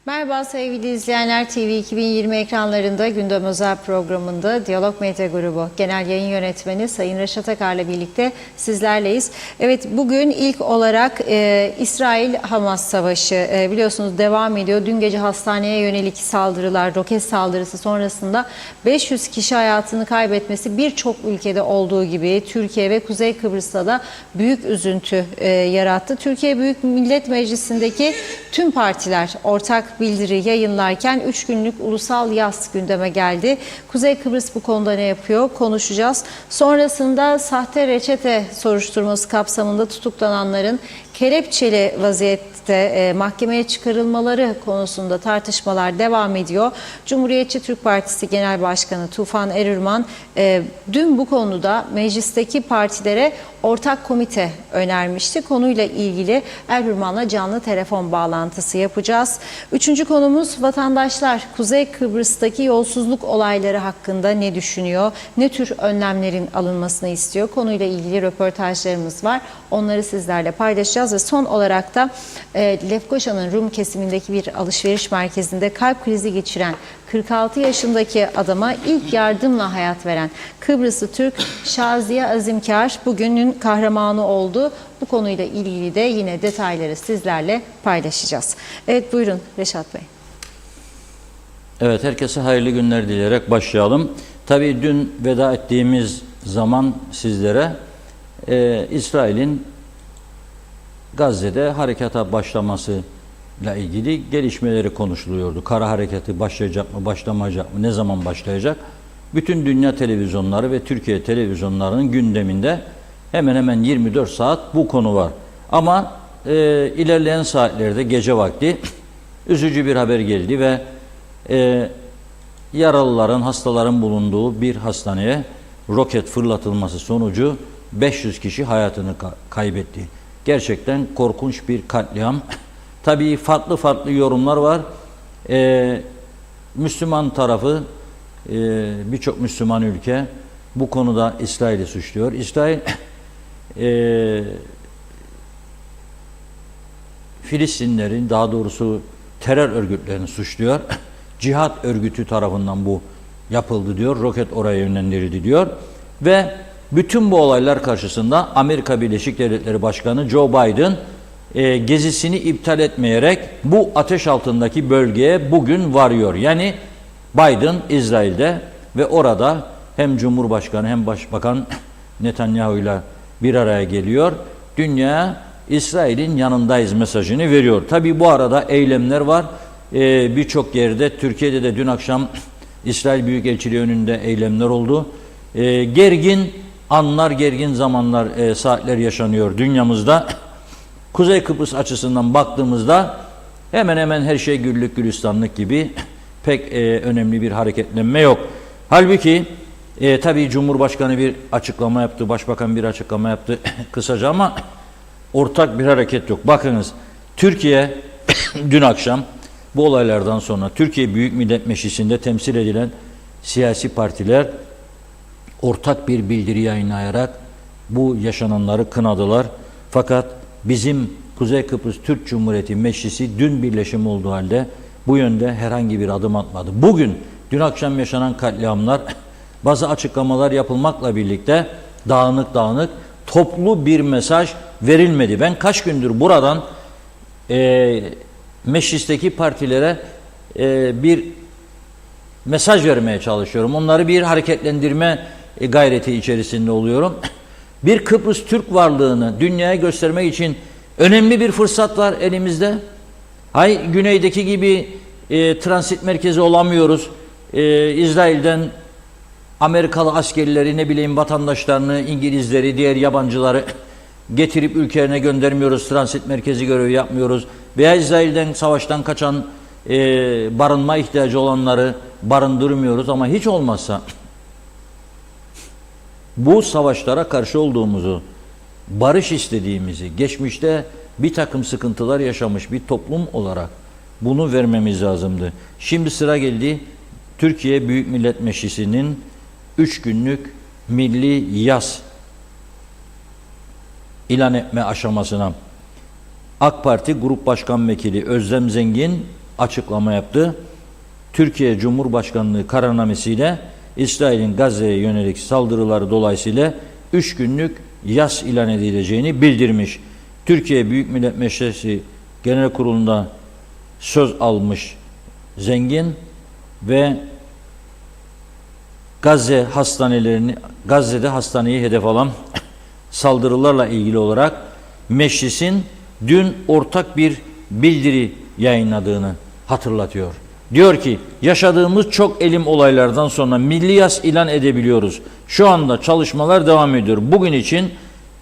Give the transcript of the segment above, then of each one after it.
Merhaba sevgili izleyenler, TV 2020 ekranlarında gündem özel programında Diyalog Medya Grubu Genel Yayın Yönetmeni Sayın Reşat Akar'la birlikte sizlerleyiz. Evet, bugün ilk olarak İsrail-Hamas savaşı biliyorsunuz devam ediyor. Dün gece hastaneye yönelik saldırılar, roket saldırısı sonrasında 500 kişi hayatını kaybetmesi birçok ülkede olduğu gibi Türkiye ve Kuzey Kıbrıs'ta da büyük üzüntü yarattı. Türkiye Büyük Millet Meclisi'ndeki tüm partiler ortak bildiri yayınlarken 3 günlük ulusal yas gündeme geldi. Kuzey Kıbrıs bu konuda ne yapıyor? Konuşacağız. Sonrasında sahte reçete soruşturması kapsamında tutuklananların kelepçeli vaziyette mahkemeye çıkarılmaları konusunda tartışmalar devam ediyor. Cumhuriyetçi Türk Partisi Genel Başkanı Tufan Erirman dün bu konuda meclisteki partilere ortak komite önermişti. Konuyla ilgili Erirman'la canlı telefon bağlantısı yapacağız. Üçüncü konumuz vatandaşlar Kuzey Kıbrıs'taki yolsuzluk olayları hakkında ne düşünüyor? Ne tür önlemlerin alınmasını istiyor? Konuyla ilgili röportajlarımız var. Onları sizlerle paylaşacağız ve son olarak da Lefkoşa'nın Rum kesimindeki bir alışveriş merkezinde kalp krizi geçiren 46 yaşındaki adama ilk yardımla hayat veren Kıbrıslı Türk Şaziye Azimkar bugünün kahramanı oldu. Bu konuyla ilgili de yine detayları sizlerle paylaşacağız. Evet, buyurun Reşat Bey. Evet, herkese hayırlı günler dileyerek başlayalım. Tabii dün veda ettiğimiz zaman sizlere İsrail'in Gazze'de harekata başlamasıyla ilgili gelişmeleri konuşuluyordu. Kara hareketi başlayacak mı, başlamayacak mı, ne zaman başlayacak? Bütün dünya televizyonları ve Türkiye televizyonlarının gündeminde hemen hemen 24 saat bu konu var. Ama ilerleyen saatlerde gece vakti üzücü bir haber geldi ve yaralıların, hastaların bulunduğu bir hastaneye roket fırlatılması sonucu 500 kişi hayatını kaybetti. Gerçekten korkunç bir katliam. Tabii farklı yorumlar var. Müslüman tarafı, birçok Müslüman ülke bu konuda İsrail'i suçluyor. İsrail Filistinlerin, daha doğrusu terör örgütlerini suçluyor. Cihat örgütü tarafından bu yapıldı diyor. Roket oraya yönlendirildi diyor. Ve bütün bu olaylar karşısında Amerika Birleşik Devletleri Başkanı Joe Biden gezisini iptal etmeyerek bu ateş altındaki bölgeye bugün varıyor. Yani Biden İsrail'de ve orada hem Cumhurbaşkanı hem Başbakan Netanyahu ile bir araya geliyor. Dünya İsrail'in yanındayız mesajını veriyor. Tabii bu arada eylemler var. Birçok yerde, Türkiye'de de dün akşam İsrail Büyükelçiliği önünde eylemler oldu. Gergin anlar, gergin zamanlar, saatler yaşanıyor dünyamızda. Kuzey Kıbrıs açısından baktığımızda hemen hemen her şey güllük gülistanlık gibi, pek önemli bir hareketlenme yok. Halbuki tabii Cumhurbaşkanı bir açıklama yaptı, Başbakan bir açıklama yaptı kısaca ama ortak bir hareket yok. Bakınız, Türkiye dün akşam bu olaylardan sonra Türkiye Büyük Millet Meclisi'nde temsil edilen siyasi partiler ortak bir bildiri yayınlayarak bu yaşananları kınadılar. Fakat bizim Kuzey Kıbrıs Türk Cumhuriyeti Meclisi dün birleşim olduğu halde bu yönde herhangi bir adım atmadı. Bugün, dün akşam yaşanan katliamlar, bazı açıklamalar yapılmakla birlikte dağınık toplu bir mesaj verilmedi. Ben kaç gündür buradan meclisteki partilere bir mesaj vermeye çalışıyorum. Onları bir hareketlendirme gayreti içerisinde oluyorum. Bir Kıbrıs Türk varlığını dünyaya göstermek için önemli bir fırsat var elimizde. Güneydeki gibi transit merkezi olamıyoruz. İsrail'den Amerikalı askerleri, ne bileyim vatandaşlarını, İngilizleri, diğer yabancıları getirip ülkelerine göndermiyoruz. Transit merkezi görevi yapmıyoruz. Veya İsrail'den, savaştan kaçan, barınma ihtiyacı olanları barındırmıyoruz. Ama hiç olmazsa bu savaşlara karşı olduğumuzu, barış istediğimizi, geçmişte bir takım sıkıntılar yaşamış bir toplum olarak bunu vermemiz lazımdı. Şimdi sıra geldi Türkiye Büyük Millet Meclisi'nin 3 günlük milli yas ilan etme aşamasına. AK Parti Grup Başkan Vekili Özlem Zengin açıklama yaptı. Türkiye Cumhurbaşkanlığı kararnamesiyle İsrail'in Gazze'ye yönelik saldırıları dolayısıyla 3 günlük yas ilan edileceğini bildirmiş. Türkiye Büyük Millet Meclisi Genel Kurulu'nda söz almış Zengin ve Gazze'de hastaneyi hedef alan saldırılarla ilgili olarak meclisin dün ortak bir bildiri yayınladığını hatırlatıyor. Diyor ki yaşadığımız çok elim olaylardan sonra milli yas ilan edebiliyoruz. Şu anda çalışmalar devam ediyor.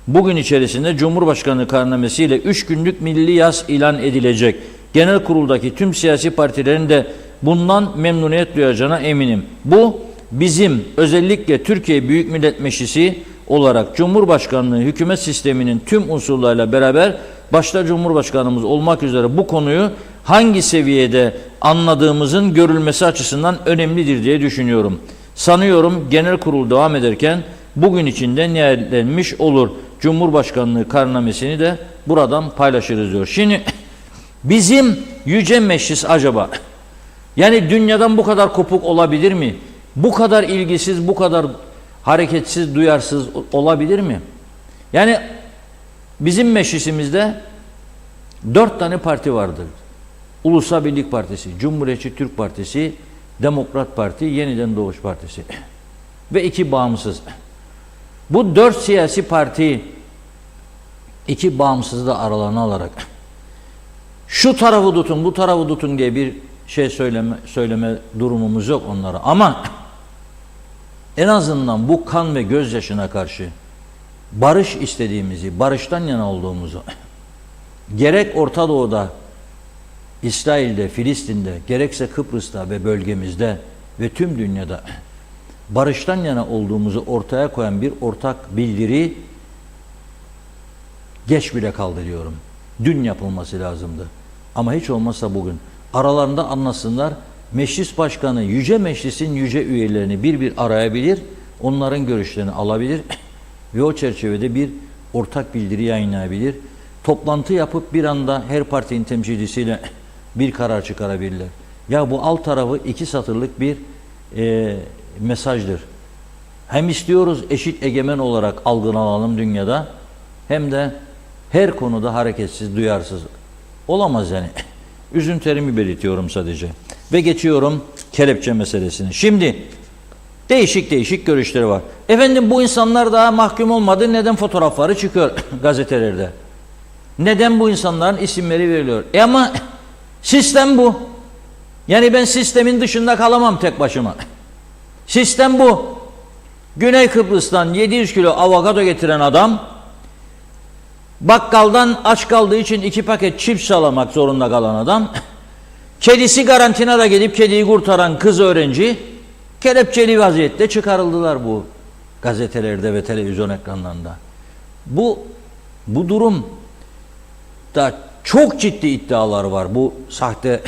Bugün içerisinde Cumhurbaşkanlığı kararnamesiyle 3 günlük milli yas ilan edilecek. Genel kuruldaki tüm siyasi partilerin de bundan memnuniyet duyacağına eminim. Bu bizim özellikle Türkiye Büyük Millet Meclisi olarak Cumhurbaşkanlığı hükümet sisteminin tüm unsurlarıyla beraber başta Cumhurbaşkanımız olmak üzere bu konuyu hangi seviyede anladığımızın görülmesi açısından önemlidir diye düşünüyorum. Sanıyorum genel kurul devam ederken bugün içinde nihayetlenmiş olur. Cumhurbaşkanlığı kararnamesini de buradan paylaşırız diyor. Şimdi bizim Yüce Meclis acaba yani dünyadan bu kadar kopuk olabilir mi? Bu kadar ilgisiz, bu kadar hareketsiz, duyarsız olabilir mi? Yani bizim meclisimizde 4 tane parti vardır. Ulusal Birlik Partisi, Cumhuriyetçi Türk Partisi, Demokrat Parti, Yeniden Doğuş Partisi ve 2 bağımsız. Bu 4 siyasi parti 2 bağımsızı da aralarına alarak şu tarafı tutun, bu tarafı tutun diye bir şey söyleme durumumuz yok onlara. Ama en azından bu kan ve gözyaşına karşı barış istediğimizi, barıştan yana olduğumuzu gerek Orta Doğu'da, İsrail'de, Filistin'de, gerekse Kıbrıs'ta ve bölgemizde ve tüm dünyada barıştan yana olduğumuzu ortaya koyan bir ortak bildiri geç bile kaldı diyorum. Dün yapılması lazımdı. Ama hiç olmazsa bugün. Aralarında anlasınlar. Meclis Başkanı Yüce Meclis'in yüce üyelerini bir arayabilir, onların görüşlerini alabilir ve o çerçevede bir ortak bildiri yayınlayabilir. Toplantı yapıp bir anda her partinin temsilcisiyle bir karar çıkarabilirler. Ya bu alt tarafı 2 satırlık bir mesajdır. Hem istiyoruz eşit egemen olarak algılanalım dünyada, hem de her konuda hareketsiz, duyarsız olamaz yani. Üzüntülerimi belirtiyorum sadece. Ve geçiyorum kelepçe meselesine. Şimdi değişik görüşleri var. Efendim bu insanlar daha mahkum olmadı. Neden fotoğrafları çıkıyor gazetelerde? Neden bu insanların isimleri veriliyor? Ama sistem bu. Yani ben sistemin dışında kalamam tek başıma. Sistem bu. Güney Kıbrıs'tan 700 kilo avokado getiren adam bakkaldan aç kaldığı için 2 paket çips alamak zorunda kalan adam, kedisi karantinada gidip kediyi kurtaran kız öğrenci kelepçeli vaziyette çıkarıldılar bu gazetelerde ve televizyon ekranlarında. Bu durum da çok ciddi iddialar var bu sahte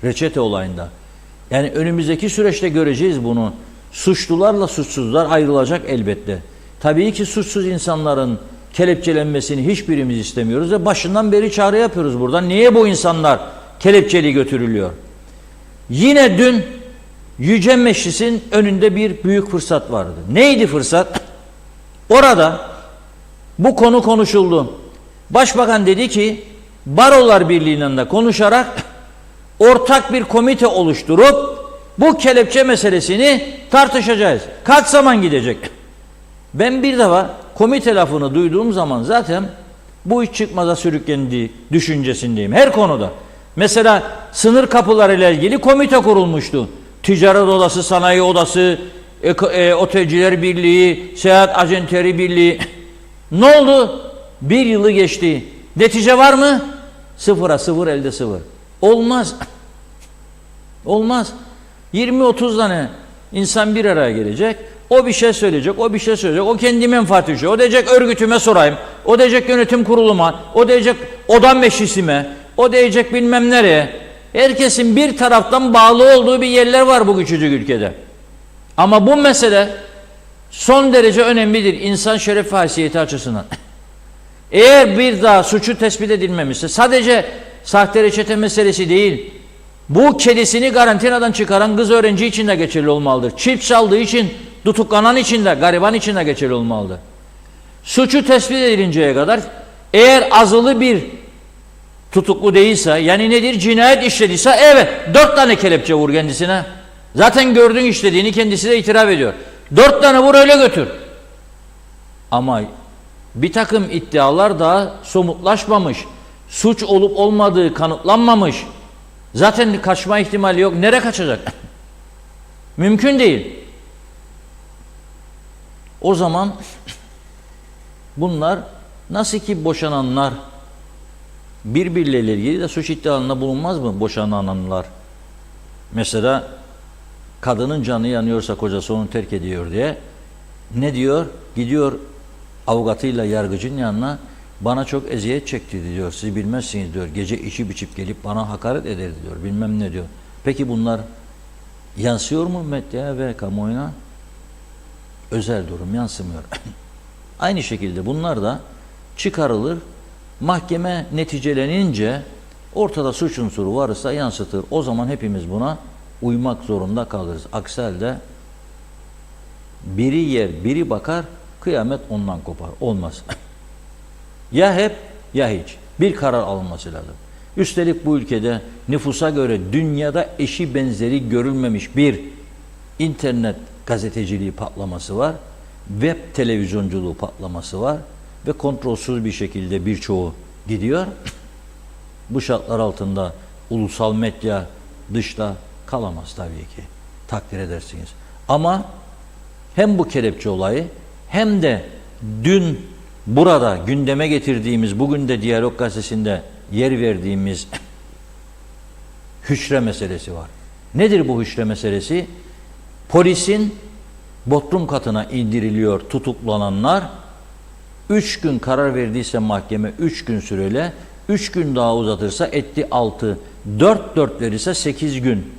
reçete olayında. Yani önümüzdeki süreçte göreceğiz bunu. Suçlularla suçsuzlar ayrılacak elbette. Tabii ki suçsuz insanların kelepçelenmesini hiçbirimiz istemiyoruz ve başından beri çağrı yapıyoruz buradan. Niye bu insanlar kelepçeli götürülüyor? Yine dün Yüce Meclis'in önünde bir büyük fırsat vardı. Neydi fırsat? Orada bu konu konuşuldu. Başbakan dedi ki Barolar Birliği'nin de konuşarak ortak bir komite oluşturup bu kelepçe meselesini tartışacağız. Kaç zaman gidecek? Ben bir defa komite lafını duyduğum zaman zaten bu iş çıkmaza sürüklendiği düşüncesindeyim. Her konuda. Mesela sınır kapıları ile ilgili komite kurulmuştu. Ticaret Odası, Sanayi Odası, Otelciler Birliği, Seyahat Acenteri Birliği. Ne oldu? 1 yılı geçti. Netice var mı? 0'a 0, elde 0. Olmaz. Olmaz. 20-30 tane insan bir araya gelecek. O bir şey söyleyecek, o bir şey söyleyecek. O kendi menfaati için. O diyecek örgütüme sorayım. O diyecek yönetim kuruluma. O diyecek oda meclisime. O diyecek bilmem nereye. Herkesin bir taraftan bağlı olduğu bir yerler var bu küçücük ülkede. Ama bu mesele son derece önemlidir insan şeref ve haysiyeti açısından. Eğer bir daha suçu tespit edilmemişse sadece sahte reçete meselesi değil. Bu kedisini garantinadan çıkaran kız öğrenci için de geçerli olmalıdır. Çift çaldığı için, tutuklanan için de, gariban için de geçerli olmalıdır. Suçu tespit edilinceye kadar eğer azılı bir tutuklu değilse, yani nedir? Cinayet işlediyse, evet 4 tane kelepçe vur kendisine. Zaten gördüğün işlediğini kendisi de itiraf ediyor. 4 tane vur, öyle götür. Ama bir takım iddialar daha somutlaşmamış. Suç olup olmadığı kanıtlanmamış. Zaten kaçma ihtimali yok. Nereye kaçacak? Mümkün değil. O zaman bunlar nasıl ki boşananlar birbirleriyle ilgili de suç iddialarında bulunmaz mı boşananlar? Mesela kadının canı yanıyorsa kocası onu terk ediyor diye ne diyor? Gidiyor avukatıyla yargıcın yanına, bana çok eziyet çekti diyor. Siz bilmezsiniz diyor. Gece içip içip gelip bana hakaret eder diyor. Bilmem ne diyor. Peki bunlar yansıyor mu medyaya ve kamuoyuna? Özel durum yansımıyor. Aynı şekilde bunlar da çıkarılır. Mahkeme neticelenince ortada suç unsuru varsa yansıtır. O zaman hepimiz buna uymak zorunda kalırız. Aksi halde biri yer, biri bakar, kıyamet ondan kopar. Olmaz. Ya hep ya hiç. Bir karar alınması lazım. Üstelik bu ülkede nüfusa göre dünyada eşi benzeri görülmemiş bir internet gazeteciliği patlaması var. Web televizyonculuğu patlaması var. Ve kontrolsüz bir şekilde birçoğu gidiyor. Bu şartlar altında ulusal medya dışta kalamaz tabii ki. Takdir edersiniz. Ama hem bu kelepçe olayı hem de dün burada gündeme getirdiğimiz, bugün de Diyalog Gazetesi'nde yer verdiğimiz hücre meselesi var. Nedir bu hücre meselesi? Polisin bodrum katına indiriliyor tutuklananlar. 3 gün karar verdiyse mahkeme 3 gün süreyle, 3 gün daha uzatırsa etti 6, 4 verirse 8 gün.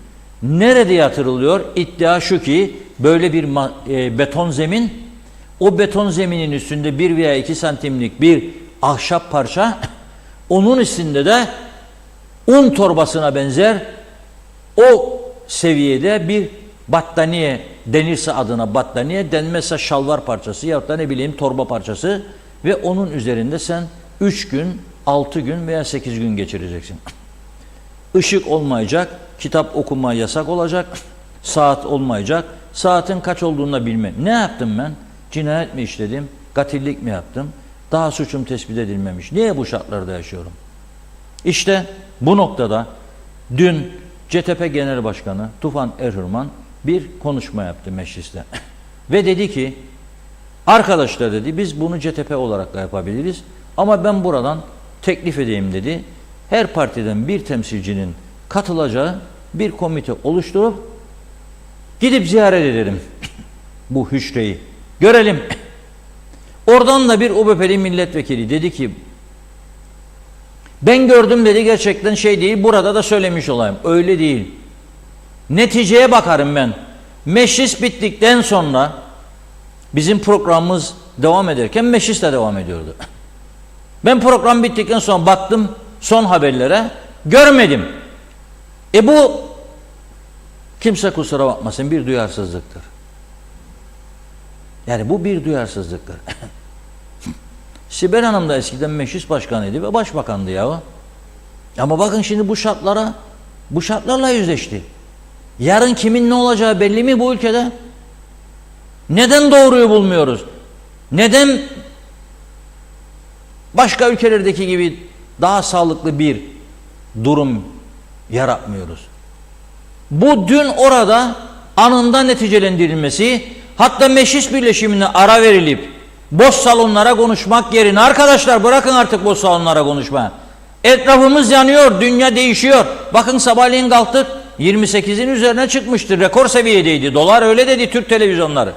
Nerede yatırılıyor? İddia şu ki böyle bir beton zemin, o beton zeminin üstünde 1 veya 2 santimlik bir ahşap parça, onun üstünde de un torbasına benzer o seviyede bir battaniye denirse adına battaniye, denmezse şalvar parçası yahut da ne bileyim torba parçası ve onun üzerinde sen 3 gün, 6 gün veya 8 gün geçireceksin. Işık olmayacak, kitap okuma yasak olacak, saat olmayacak, saatin kaç olduğunu da bilme. Ne yaptım ben? Cinayet mi işledim? Katillik mi yaptım? Daha suçum tespit edilmemiş. Niye bu şartlarda yaşıyorum? İşte bu noktada dün CTP Genel Başkanı Tufan Erhürman bir konuşma yaptı mecliste. Ve dedi ki, arkadaşlar dedi, biz bunu CTP olarak da yapabiliriz ama ben buradan teklif edeyim dedi. Her partiden bir temsilcinin katılacağı bir komite oluşturup gidip ziyaret edelim bu hücreyi. Görelim. Oradan da bir UBP'li milletvekili dedi ki, ben gördüm dedi, gerçekten şey değil, burada da söylemiş olayım. Öyle değil. Neticeye bakarım ben. Meclis bittikten sonra bizim programımız devam ederken meclis de devam ediyordu. Ben program bittikten sonra baktım son haberlere, görmedim. Bu kimse kusura bakmasın bir duyarsızlıktır. Yani bu bir duyarsızlıktır. Sibel Hanım da eskiden meclis başkanıydı ve başbakandı ya. Ama bakın şimdi bu şartlarla yüzleşti. Yarın kimin ne olacağı belli mi bu ülkede? Neden doğruyu bulmuyoruz? Neden başka ülkelerdeki gibi daha sağlıklı bir durum yaratmıyoruz? Bu dün orada anında neticelendirilmesi, hatta meclis birleşimine ara verilip boş salonlara konuşmak yerine, arkadaşlar bırakın artık boş salonlara konuşma. Etrafımız yanıyor, dünya değişiyor. Bakın sabahleyin kalktık, 28'in üzerine çıkmıştı, rekor seviyedeydi. Dolar öyle dedi Türk televizyonları.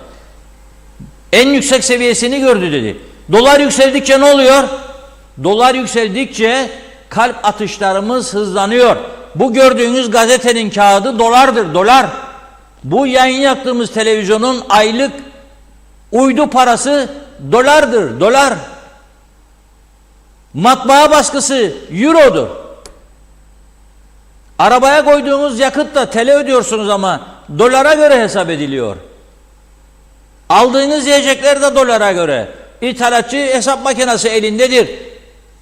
En yüksek seviyesini gördü dedi. Dolar yükseldikçe ne oluyor? Dolar yükseldikçe kalp atışlarımız hızlanıyor. Bu gördüğünüz gazetenin kağıdı dolardır, dolar. Bu yayın yaptığımız televizyonun aylık uydu parası dolardır, dolar. Matbaa baskısı eurodur. Arabaya koyduğunuz yakıt da TL ödüyorsunuz ama dolara göre hesap ediliyor. Aldığınız yiyecekler de dolara göre. İthalatçı hesap makinesi elindedir.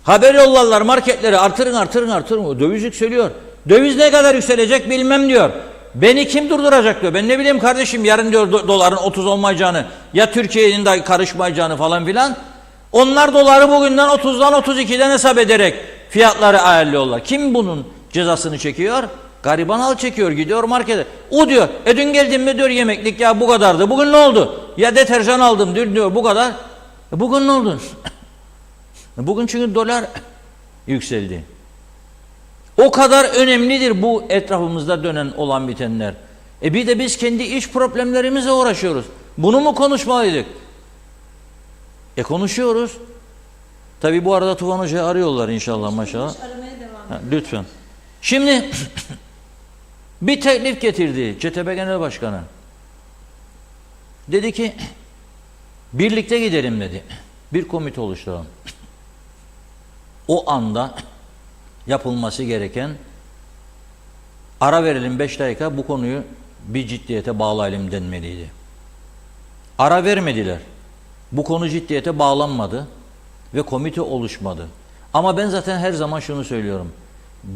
Haber yollarlar marketlere, artırın artırın artırın. Döviz yükseliyor. Döviz ne kadar yükselecek bilmem diyor. Beni kim durduracak diyor. Ben ne bileyim kardeşim, yarın diyor doların 30 olmayacağını, ya Türkiye'nin de karışmayacağını falan filan. Onlar doları bugünden 30'dan 32'den hesap ederek fiyatları ayarlıyorlar. Kim bunun cezasını çekiyor? Gariban halk çekiyor, gidiyor markete. O diyor, dün geldim mi diyor yemeklik ya bu kadardı. Bugün ne oldu? Ya deterjan aldım diyor bu kadar. Bugün ne oldu? Bugün çünkü dolar yükseldi. O kadar önemlidir bu etrafımızda dönen olan bitenler. Bir de biz kendi iç problemlerimizle uğraşıyoruz. Bunu mu konuşmalıydık? Konuşuyoruz. Tabi bu arada Tufan Hoca'yı arıyorlar inşallah maşallah. Aramaya devam Lütfen. Şimdi bir teklif getirdi CTP Genel Başkanı. Dedi ki birlikte gidelim dedi. Bir komite oluşturalım. O anda yapılması gereken, ara verelim 5 dakika, bu konuyu bir ciddiyete bağlayalım denmeliydi. Ara vermediler. Bu konu ciddiyete bağlanmadı ve komite oluşmadı. Ama ben zaten her zaman şunu söylüyorum.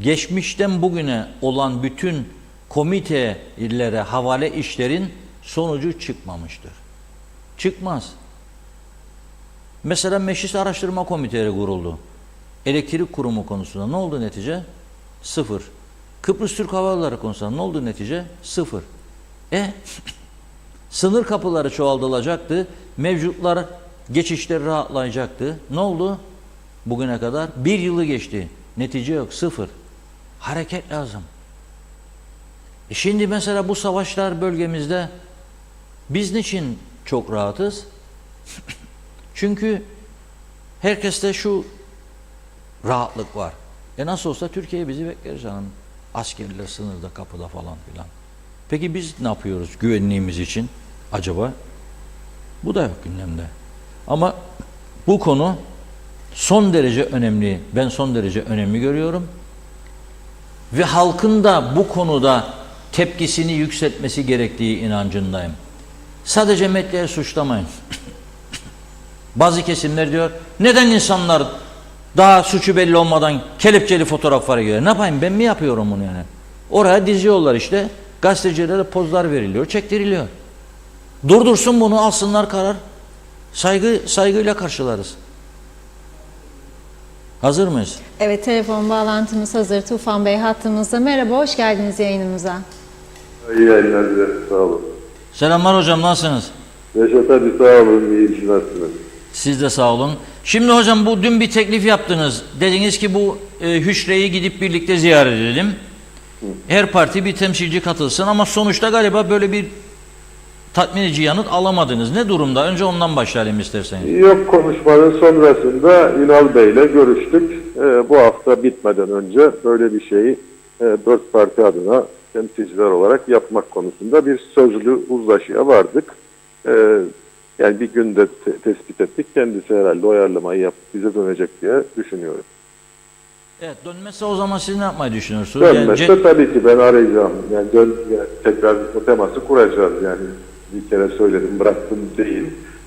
Geçmişten bugüne olan bütün komitelere havale işlerin sonucu çıkmamıştır. Çıkmaz. Mesela Meclis Araştırma Komiteleri kuruldu. Elektrik kurumu konusunda ne oldu netice? Sıfır. Kıbrıs Türk Hava Yolları konusunda ne oldu netice? Sıfır. Sınır kapıları çoğaltılacaktı. Mevcutlar, geçişleri rahatlayacaktı. Ne oldu? Bugüne kadar 1 yılı geçti. Netice yok. Sıfır. Hareket lazım. Şimdi mesela bu savaşlar bölgemizde biz niçin çok rahatız? Çünkü herkeste şu rahatlık var. Nasıl olsa Türkiye bizi bekler canım. Askerler sınırda, kapıda falan filan. Peki biz ne yapıyoruz güvenliğimiz için acaba? Bu da yok gündemde. Ama bu konu son derece önemli. Ben son derece önemli görüyorum. Ve halkın da bu konuda tepkisini yükseltmesi gerektiği inancındayım. Sadece medyayı suçlamayın. Bazı kesimler diyor, neden insanlar daha suçu belli olmadan kelepçeli fotoğraflara giriyor? Ne yapayım, ben mi yapıyorum bunu yani? Oraya diziyorlar işte, gazetecilere pozlar veriliyor, çektiriliyor. Durdursun bunu, alsınlar karar. Saygıyla karşılarız. Hazır mıyız? Evet, telefon bağlantımız hazır. Tufan Bey hattımızda. Merhaba, hoş geldiniz yayınımıza. İyi yayınlar dilerim, sağ olun. Selamlar hocam, nasılsınız? Reşat abi sağ olun, iyi işin nasılsınız? Siz de sağ olun. Şimdi hocam bu dün bir teklif yaptınız. Dediniz ki bu hücreyi gidip birlikte ziyaret edelim. Her parti bir temsilci katılsın ama sonuçta galiba böyle bir tatmin edici yanıt alamadınız. Ne durumda? Önce ondan başlayalım isterseniz. Yok, konuşmanın sonrasında Ünal Bey'le görüştük. Bu hafta bitmeden önce böyle bir şeyi 4 parti adına temsilciler olarak yapmak konusunda bir sözlü uzlaşıya vardık. Yani bir günde tespit ettik. Kendisi herhalde oyarlamayı yapıp bize dönecek diye düşünüyorum. Evet, dönmezse o zaman siz ne yapmayı düşünüyorsunuz? Dönmezse tabii ki ben arayacağım. Yani tekrar o teması kuracağız. Yani bir kere söyledim, bıraktım değil.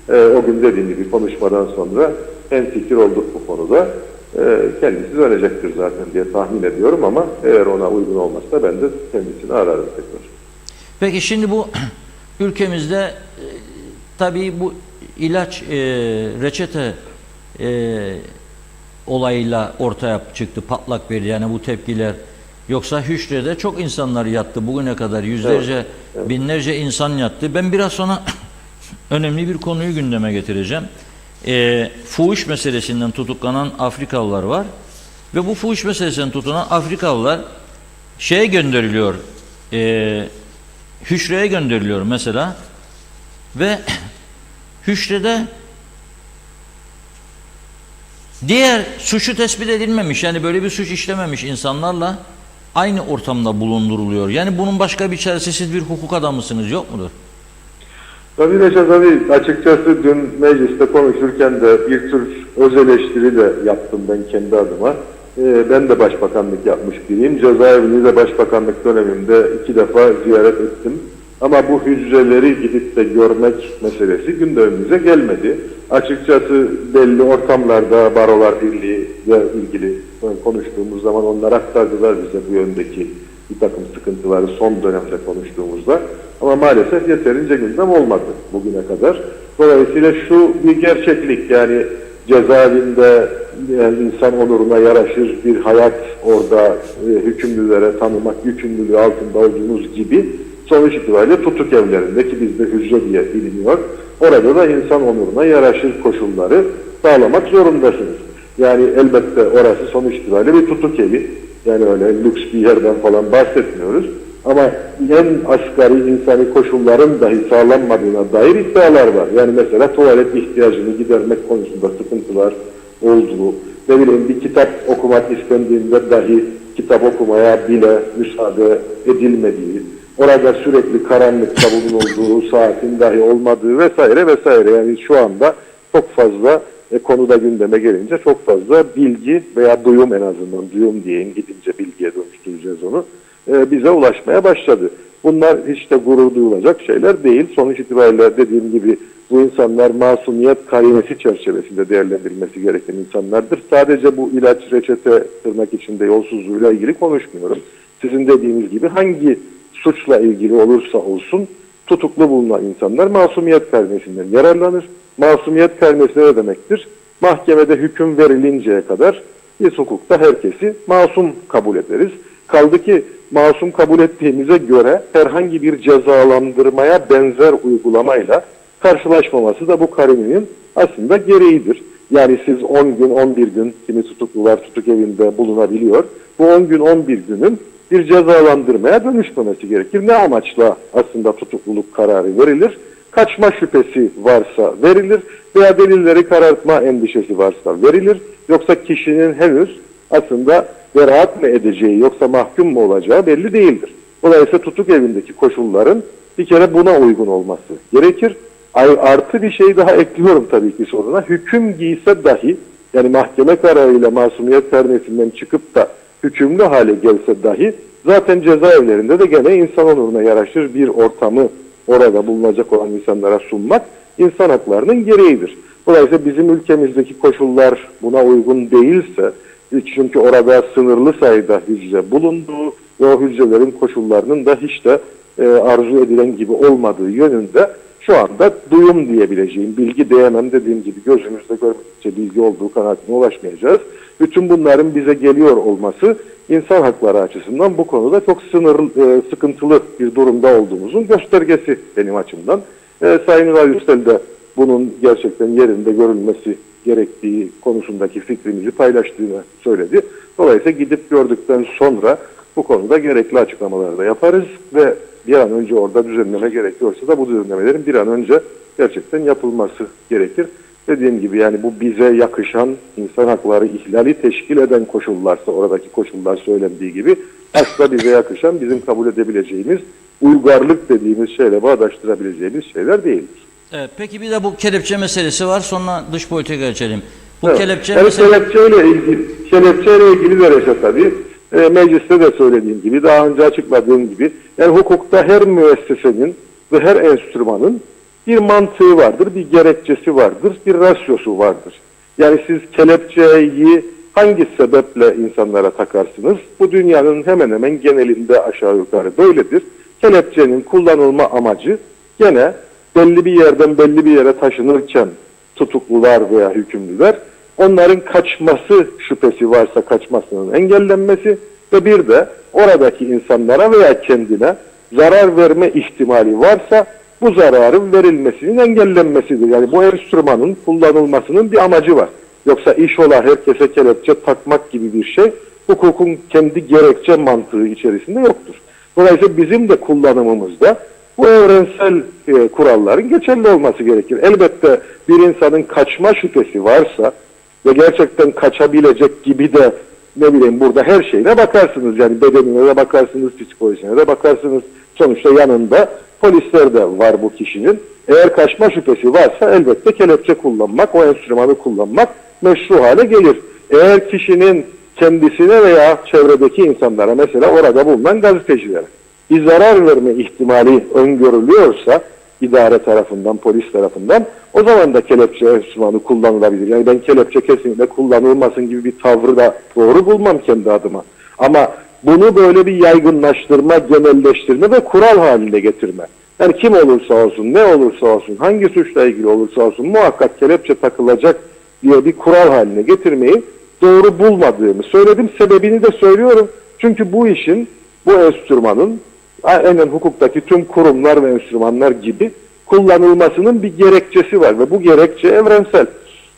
O gün dediğim gibi konuşmadan sonra hemfikir olduk bu konuda. Kendisi dönecektir zaten diye tahmin ediyorum ama eğer ona uygun olmazsa ben de kendisini ararım tekrar. Peki şimdi bu ülkemizde tabii bu ilaç reçete olayıyla ortaya çıktı, patlak verdi yani bu tepkiler. Yoksa hücrede çok insanlar yattı bugüne kadar, yüzlerce, binlerce insan yattı. Ben biraz sonra önemli bir konuyu gündeme getireceğim. Fuhuş meselesinden tutuklanan Afrikalılar var ve bu fuhuş meselesinden tutuklanan Afrikalılar şeye gönderiliyor, hücreye gönderiliyor mesela ve hücrede diğer suçu tespit edilmemiş, yani böyle bir suç işlememiş insanlarla aynı ortamda bulunduruluyor. Yani bunun başka bir çaresi, siz bir hukuk adamısınız, yok mudur? Tabii Reşat abi, açıkçası dün mecliste konuşurken de bir tür öz eleştiri de yaptım ben kendi adıma. Ben de başbakanlık yapmış biriyim. Cezaevini de başbakanlık döneminde 2 defa ziyaret ettim. Ama bu hücreleri gidip de görmek meselesi gündemimize gelmedi. Açıkçası belli ortamlarda Barolar Birliği ile ilgili konuştuğumuz zaman onlar aktardılar bize bu yöndeki bir takım sıkıntıları son dönemde konuştuğumuzda. Ama maalesef yeterince gündem olmadı bugüne kadar. Dolayısıyla şu bir gerçeklik, yani cezaevinde yani insan onuruna yaraşır bir hayat orada hükümlülere tanımak yükümlülüğü altında olduğunuz gibi sonuç itibariyle tutuk evlerinde, ki bizde hücre diye biliniyor, orada da insan onuruna yaraşır koşulları sağlamak zorundasınız. Yani elbette orası sonuç itibariyle bir tutuk evi. Yani öyle lüks bir yerden falan bahsetmiyoruz. Ama en asgari insani koşulların dahi sağlanmadığına dair iddialar var. Yani mesela tuvalet ihtiyacını gidermek konusunda sıkıntılar olduğu, ne bileyim bir kitap okumak istendiğinde dahi kitap okumaya bile müsaade edilmediği, orada sürekli karanlıkta bulunulduğu, saatin dahi olmadığı vesaire vesaire. Yani şu anda çok fazla konuda gündeme gelince çok fazla bilgi veya duyum, en azından duyum diyeyim, gidince bilgiye dönüştüreceğiz onu, bize ulaşmaya başladı. Bunlar hiç de gurur duyulacak şeyler değil. Sonuç itibariyle dediğim gibi bu insanlar masumiyet karinesi çerçevesinde değerlendirilmesi gereken insanlardır. Sadece bu ilaç, reçete, tırnak içinde yolsuzluğuyla ilgili konuşmuyorum. Sizin dediğiniz gibi hangi suçla ilgili olursa olsun tutuklu bulunan insanlar masumiyet karinesinden yararlanır. Masumiyet karinesi ne demektir? Mahkemede hüküm verilinceye kadar biz hukukta herkesi masum kabul ederiz. Kaldı ki masum kabul ettiğimize göre herhangi bir cezalandırmaya benzer uygulamayla karşılaşmaması da bu karinenin aslında gereğidir. Yani siz 10 gün, 11 gün, kimi tutuklular tutuk evinde bulunabiliyor. Bu 10 gün, 11 günün bir cezalandırmaya dönüşmemesi gerekir. Ne amaçla aslında tutukluluk kararı verilir? Kaçma şüphesi varsa verilir veya delilleri karartma endişesi varsa verilir. Yoksa kişinin henüz aslında beraat mı edeceği yoksa mahkum mu olacağı belli değildir. Dolayısıyla tutuk evindeki koşulların bir kere buna uygun olması gerekir. Artı bir şey daha ekliyorum tabii ki soruna. Hüküm giyse dahi, yani mahkeme kararıyla masumiyet karinesinden çıkıp da hükümlü hale gelse dahi zaten cezaevlerinde de gene insan onuruna yaraşır bir ortamı orada bulunacak olan insanlara sunmak insan haklarının gereğidir. Dolayısıyla bizim ülkemizdeki koşullar buna uygun değilse, çünkü orada sınırlı sayıda hücre bulunduğu ve o hücrelerin koşullarının da hiç de arzu edilen gibi olmadığı yönünde şu anda duyum diyebileceğim, bilgi diyemem, dediğim gibi gözümüzde görmedikçe bilgi olduğu kanaatine ulaşmayacağız. Bütün bunların bize geliyor olması insan hakları açısından bu konuda çok sıkıntılı bir durumda olduğumuzun göstergesi benim açımdan. Sayın Ünal Üstel de bunun gerçekten yerinde görülmesi gerektiği konusundaki fikrimizi paylaştığını söyledi. Dolayısıyla gidip gördükten sonra bu konuda gerekli açıklamaları da yaparız ve bir an önce orada düzenleme gerekiyorsa da bu düzenlemelerin bir an önce gerçekten yapılması gerekir. Dediğim gibi yani bu bize yakışan, insan hakları ihlali teşkil eden koşullarsa, oradaki koşullar söylendiği gibi asla bize yakışan, bizim kabul edebileceğimiz, uygarlık dediğimiz şeyle bağdaştırabileceğimiz şeyler değildir. Evet, peki bir de bu kelepçe meselesi var. Sonra dış politikaya geçelim. Bu evet. kelepçe yani meselesi... kelepçeyle ilgili de Reşat tabii. Mecliste de söylediğim gibi, daha önce açıkladığım gibi, yani hukukta her müessesenin ve her enstrümanın bir mantığı vardır, bir gerekçesi vardır, bir rasyosu vardır. Yani siz kelepçeyi hangi sebeple insanlara takarsınız? Bu dünyanın hemen hemen genelinde aşağı yukarı böyledir. Kelepçenin kullanılma amacı gene belli bir yerden belli bir yere taşınırken tutuklular veya hükümlüler, onların kaçması şüphesi varsa kaçmasının engellenmesi ve bir de oradaki insanlara veya kendine zarar verme ihtimali varsa bu zararın verilmesinin engellenmesidir. Yani bu enstrümanın kullanılmasının bir amacı var. Yoksa iş ola herkese kelepçe takmak gibi bir şey hukukun kendi gerekçe mantığı içerisinde yoktur. Dolayısıyla bizim de kullanımımızda bu evrensel kuralların geçerli olması gerekir. Elbette bir insanın kaçma şüphesi varsa ve gerçekten kaçabilecek gibi de ne bileyim burada her şeyine bakarsınız. Yani bedenine de bakarsınız, psikolojisine de bakarsınız. Sonuçta yanında polisler de var bu kişinin. Eğer kaçma şüphesi varsa elbette kelepçe kullanmak, o enstrümanı kullanmak meşru hale gelir. Eğer kişinin kendisine veya çevredeki insanlara, mesela orada bulunan gazetecilere bir zarar verme ihtimali öngörülüyorsa idare tarafından, polis tarafından, o zaman da kelepçe enstrümanı kullanılabilir. Yani ben kelepçe kesinlikle kullanılmasın gibi bir tavrı da doğru bulmam kendi adıma. Ama bunu böyle bir yaygınlaştırma, genelleştirme ve kural haline getirme. Yani kim olursa olsun, ne olursa olsun, hangi suçla ilgili olursa olsun muhakkak kelepçe takılacak diye bir kural haline getirmeyi doğru bulmadığımı söyledim. Sebebini de söylüyorum. Çünkü bu işin, bu enstrümanın aynen hukuktaki tüm kurumlar ve enstrümanlar gibi kullanılmasının bir gerekçesi var ve bu gerekçe evrensel.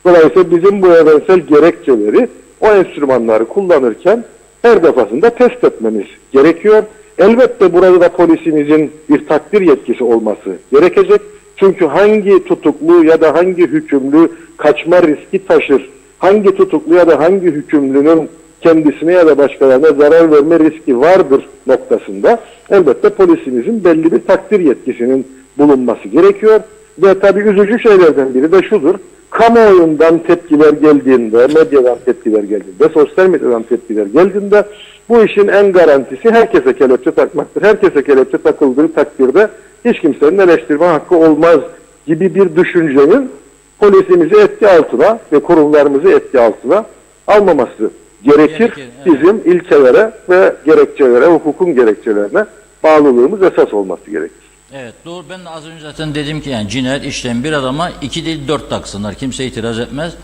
Dolayısıyla bizim bu evrensel gerekçeleri, o enstrümanları kullanırken her defasında test etmemiz gerekiyor. Elbette burada da polisimizin bir takdir yetkisi olması gerekecek. Çünkü hangi tutuklu ya da hangi hükümlü kaçma riski taşır, hangi tutuklu ya da hangi hükümlünün kendisine ya da başkalarına zarar verme riski vardır noktasında elbette polisimizin belli bir takdir yetkisinin bulunması gerekiyor. Ve tabii üzücü şeylerden biri de şudur: kamuoyundan tepkiler geldiğinde, medyadan tepkiler geldiğinde, sosyal medyadan tepkiler geldiğinde bu işin en garantisi herkese kelepçe takmaktır. Herkese kelepçe takıldığı takdirde hiç kimsenin eleştirme hakkı olmaz gibi bir düşüncenin polisimizi etki altına ve kurumlarımızı etki altına almaması gerekir. Bizim ilkelere ve gerekçelere, hukukun gerekçelerine bağlılığımız esas olması gerekir. Evet, doğru. Ben de az önce zaten dedim ki yani cinayet işleyen bir adama 2 değil 4 taksınlar. Kimse itiraz etmez.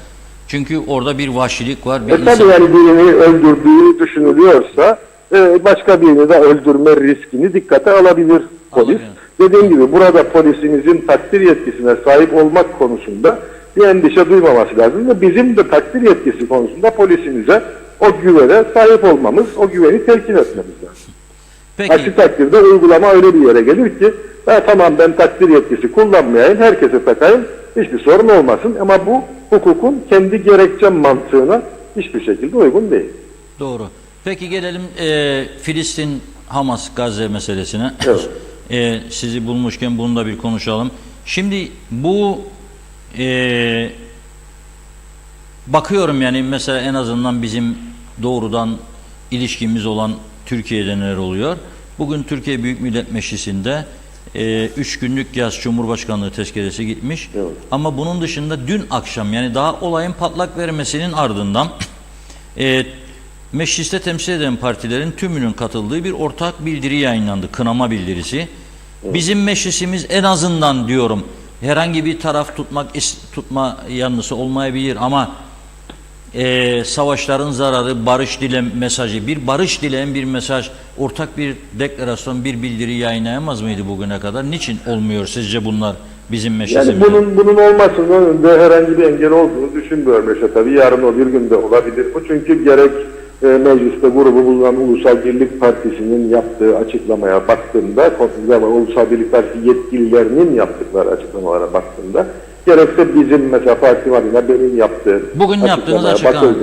Çünkü orada bir vahşilik var. Tabii yani birini öldürdüğü düşünülüyorsa başka birini de öldürme riskini dikkate alabilir polis. Dediğim gibi burada polisimizin takdir yetkisine sahip olmak konusunda bir endişe duymaması lazım ve bizim de takdir yetkisi konusunda polisimize o güvene sahip olmamız, o güveni telkin etmemiz lazım. Peki. Aksi takdirde uygulama öyle bir yere gelir ki tamam ben takdir yetkisi kullanmayayım, herkese takayım, hiçbir sorun olmasın ama bu hukukun kendi gerekçe mantığına hiçbir şekilde uygun değil. Doğru. Peki gelelim Filistin-Hamas-Gazze meselesine. Evet. Sizi bulmuşken bunu da bir konuşalım. Şimdi bu bakıyorum yani mesela en azından bizim doğrudan ilişkimiz olan Türkiye'de neler oluyor? Bugün Türkiye Büyük Millet Meclisi'nde 3 günlük yaz Cumhurbaşkanlığı tezkeresi gitmiş. Evet. Ama bunun dışında dün akşam yani daha olayın patlak vermesinin ardından mecliste temsil eden partilerin tümünün katıldığı bir ortak bildiri yayınlandı. Kınama bildirisi. Evet. Bizim meclisimiz en azından diyorum herhangi bir taraf tutma yanlısı olmayabilir ama savaşların zararı, barış dilem mesajı, bir barış dileyen bir mesaj, ortak bir deklarasyon, bir bildiri yayınlayamaz mıydı bugüne kadar? Niçin olmuyor sizce bunlar bizim meclisimizde? Yani bunun olmasının önünde herhangi bir engel olduğunu düşünmüyorum işte tabii. Yarın o bir günde olabilir bu. Çünkü gerek mecliste grubu bulunan Ulusal Birlik Partisi'nin yaptığı açıklamaya baktığımda, Ulusal Birlik Partisi yetkililerinin yaptıkları açıklamalara baktığımda, gerekse bizim mesela partim adına benim yaptığım bugün yaptığınız açıklama.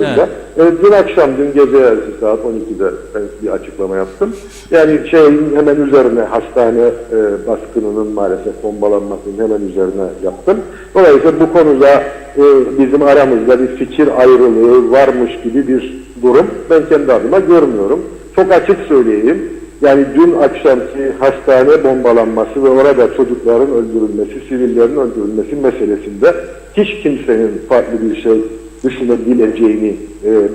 Evet. Dün akşam, dün gece yarısı saat 12'de ben bir açıklama yaptım. Yani hemen üzerine hastane baskınının maalesef bombalanmasının hemen üzerine yaptım. Dolayısıyla bu konuda bizim aramızda bir fikir ayrılığı varmış gibi bir durum ben kendi adıma görmüyorum. Çok açık söyleyeyim. Yani dün akşamki hastane bombalanması ve orada çocukların öldürülmesi, sivillerin öldürülmesi meselesinde hiç kimsenin farklı bir şey düşünebileceğini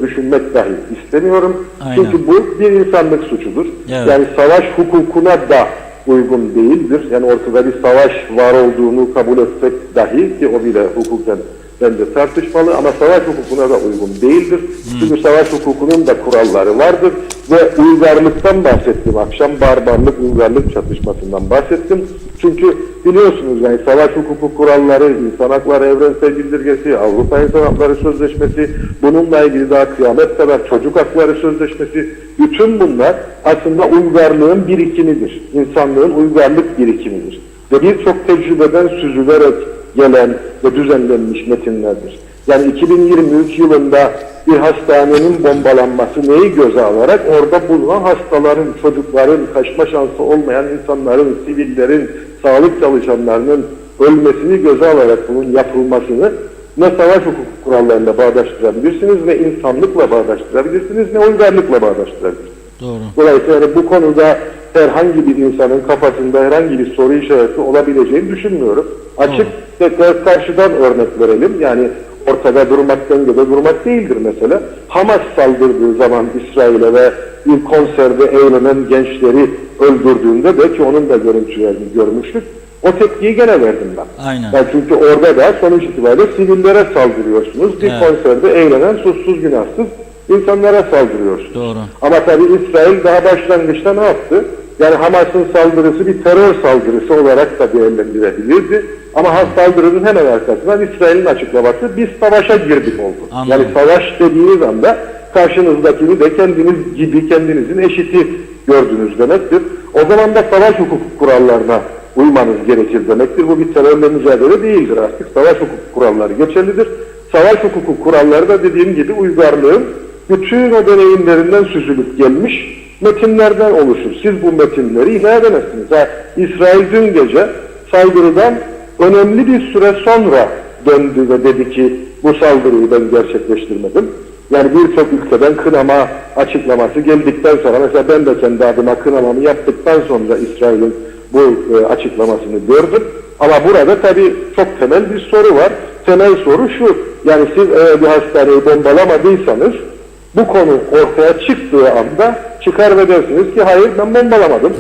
düşünmek dahi istemiyorum. Aynen. Çünkü bu bir insanlık suçudur. Evet. Yani savaş hukukuna da uygun değildir. Yani ortada bir savaş var olduğunu kabul etsek dahi ki o bile hukuken bence tartışmalı ama savaş hukukuna da uygun değildir. Çünkü savaş hukukunun da kuralları vardır ve uygarlıktan bahsettim akşam, barbarlık, uygarlık çatışmasından bahsettim. Çünkü biliyorsunuz yani savaş hukuku kuralları, insan hakları evrensel bildirgesi, Avrupa İnsan Hakları Sözleşmesi, bununla ilgili daha kıyamet kadar çocuk hakları sözleşmesi, bütün bunlar aslında uygarlığın birikimidir. İnsanlığın uygarlık birikimidir. Ve birçok tecrübeden süzülerek gelen ve düzenlenmiş metinlerdir. Yani 2023 yılında bir hastanenin bombalanması neyi göze alarak orada bulunan hastaların, çocukların, kaçma şansı olmayan insanların, sivillerin, sağlık çalışanlarının ölmesini göze alarak bunun yapılmasını ne savaş hukuku kurallarıyla bağdaştırabilirsiniz, ne insanlıkla bağdaştırabilirsiniz, ne uygarlıkla bağdaştırabilirsiniz. Doğru. Dolayısıyla yani bu konuda herhangi bir insanın kafasında herhangi bir soru işareti olabileceğini düşünmüyorum. Açık tekrar karşıdan örnek verelim. Yani ortada durmak, dengede durmak değildir mesela. Hamas saldırdığı zaman İsrail'e ve bir konserde eğlenen gençleri öldürdüğünde belki onun da görüntülerini görmüştük. O tepkiyi gene verdim ben. Aynen. Yani çünkü orada da sonuç itibariyle sivillere saldırıyorsunuz. Bir Evet. konserde eğlenen suçsuz günahsız insanlara saldırıyorsunuz. Doğru. Ama tabii İsrail daha başlangıçta ne yaptı? Yani Hamas'ın saldırısı bir terör saldırısı olarak da değerlendirebilirdi. Ama saldırının hemen arkasından İsrail'in açıklaması biz savaşa girdik oldu. Anladım. Yani savaş dediğiniz anda karşınızdakini de kendiniz gibi kendinizin eşiti gördünüz demektir. O zaman da savaş hukuku kurallarına uymanız gerekir demektir. Bu bir terörle mücadele değildir artık. Savaş hukuku kuralları geçerlidir. Savaş hukuku kuralları da dediğim gibi uygarlığın bütün o deneyimlerinden süzülüp gelmiş metinlerden oluşur. Siz bu metinleri ihlal edemezsiniz. İsrail dün gece saldırıdan önemli bir süre sonra döndü ve dedi ki bu saldırıyı ben gerçekleştirmedim. Yani birçok ülkeden kınama açıklaması geldikten sonra, mesela ben de kendi adıma kınamamı yaptıktan sonra İsrail'in bu açıklamasını gördüm. Ama burada tabii çok temel bir soru var. Temel soru şu: yani siz eğer bir hastaneyi bombalamadıysanız bu konu ortaya çıktığı anda çıkar ve dersiniz ki hayır ben bombalamadım.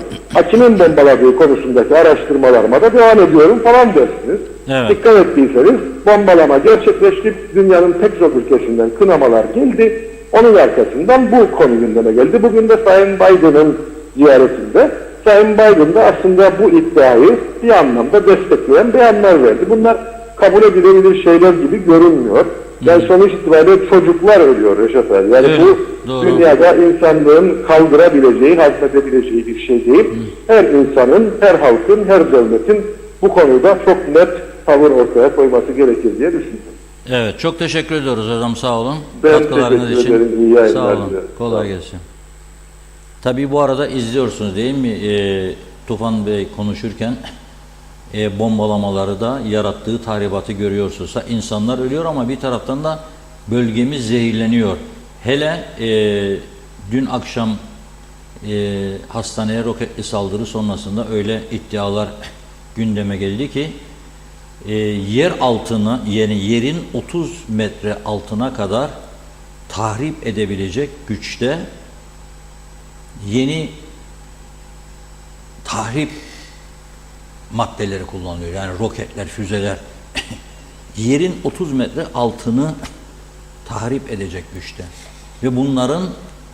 Kimin bombaladığı konusundaki araştırmalarıma da devam ediyorum falan dersiniz. Evet. Dikkat ettiyseniz bombalama gerçekleşti. Dünyanın pek çok ülkesinden kınamalar geldi. Onun arkasından bu konu gündeme geldi. Bugün de Sayın Biden'ın ziyaretinde Sayın Biden da aslında bu iddiayı bir anlamda destekleyen beyanlar verdi. Bunlar kabul edilebilir şeyler gibi görünmüyor. Yani sonuç itibariyle çocuklar ölüyor Reşat abi. Yani Evet, bu doğru. dünyada insanlığın kaldırabileceği, hazmedebileceği bir şey değil. Her insanın, her halkın, her devletin bu konuda çok net tavır ortaya koyması gerekir diye düşünüyorum. Evet, çok teşekkür ediyoruz hocam, sağ olun. Ben Katkılarınız teşekkür için. ederim. İyi yayınlar Sağ olun. diliyorum. Kolay gelsin. Tabii bu arada izliyorsunuz değil mi? Tufan Bey konuşurken bombalamaları da yarattığı tahribatı görüyorsunuz. İnsanlar ölüyor ama bir taraftan da bölgemiz zehirleniyor. Hele dün akşam hastaneye roketli saldırı sonrasında öyle iddialar gündeme geldi ki yer altına, yani yerin 30 metre altına kadar tahrip edebilecek güçte yeni tahrip maddeleri kullanılıyor. Yani roketler, füzeler yerin 30 metre altını tahrip edecek güçte. Ve bunların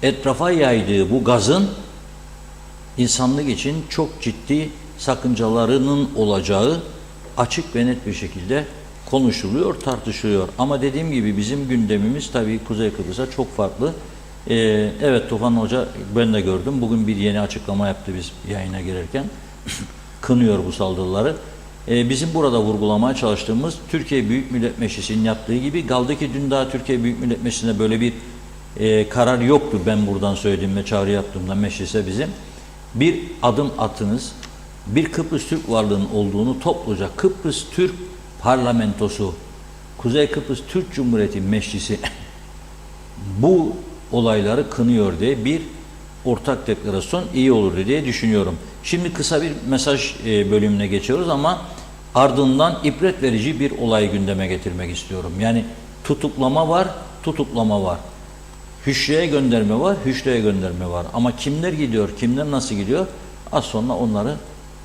etrafa yaydığı bu gazın insanlık için çok ciddi sakıncalarının olacağı açık ve net bir şekilde konuşuluyor, tartışılıyor. Ama dediğim gibi bizim gündemimiz tabii Kuzey Kıbrıs'a çok farklı. Evet, Tufan Hoca, ben de gördüm. Bugün bir yeni açıklama yaptı biz yayına girerken. Kınıyor bu saldırıları. Bizim burada vurgulamaya çalıştığımız Türkiye Büyük Millet Meclisi'nin yaptığı gibi, kaldı ki dün daha Türkiye Büyük Millet Meclisi'nde böyle bir karar yoktu. Ben buradan söylediğimde, çağrı yaptığımda meclise bizim bir adım attınız. Bir Kıbrıs Türk varlığının olduğunu topluca Kıbrıs Türk Parlamentosu, Kuzey Kıbrıs Türk Cumhuriyeti Meclisi bu olayları kınıyor diye bir ortak deklarasyon iyi olur diye düşünüyorum. Şimdi kısa bir mesaj bölümüne geçiyoruz ama ardından ibret verici bir olay gündeme getirmek istiyorum. Yani tutuklama var, tutuklama var. Hüşreye gönderme var, hüşreye gönderme var. Ama kimler gidiyor, kimler nasıl gidiyor? Az sonra onları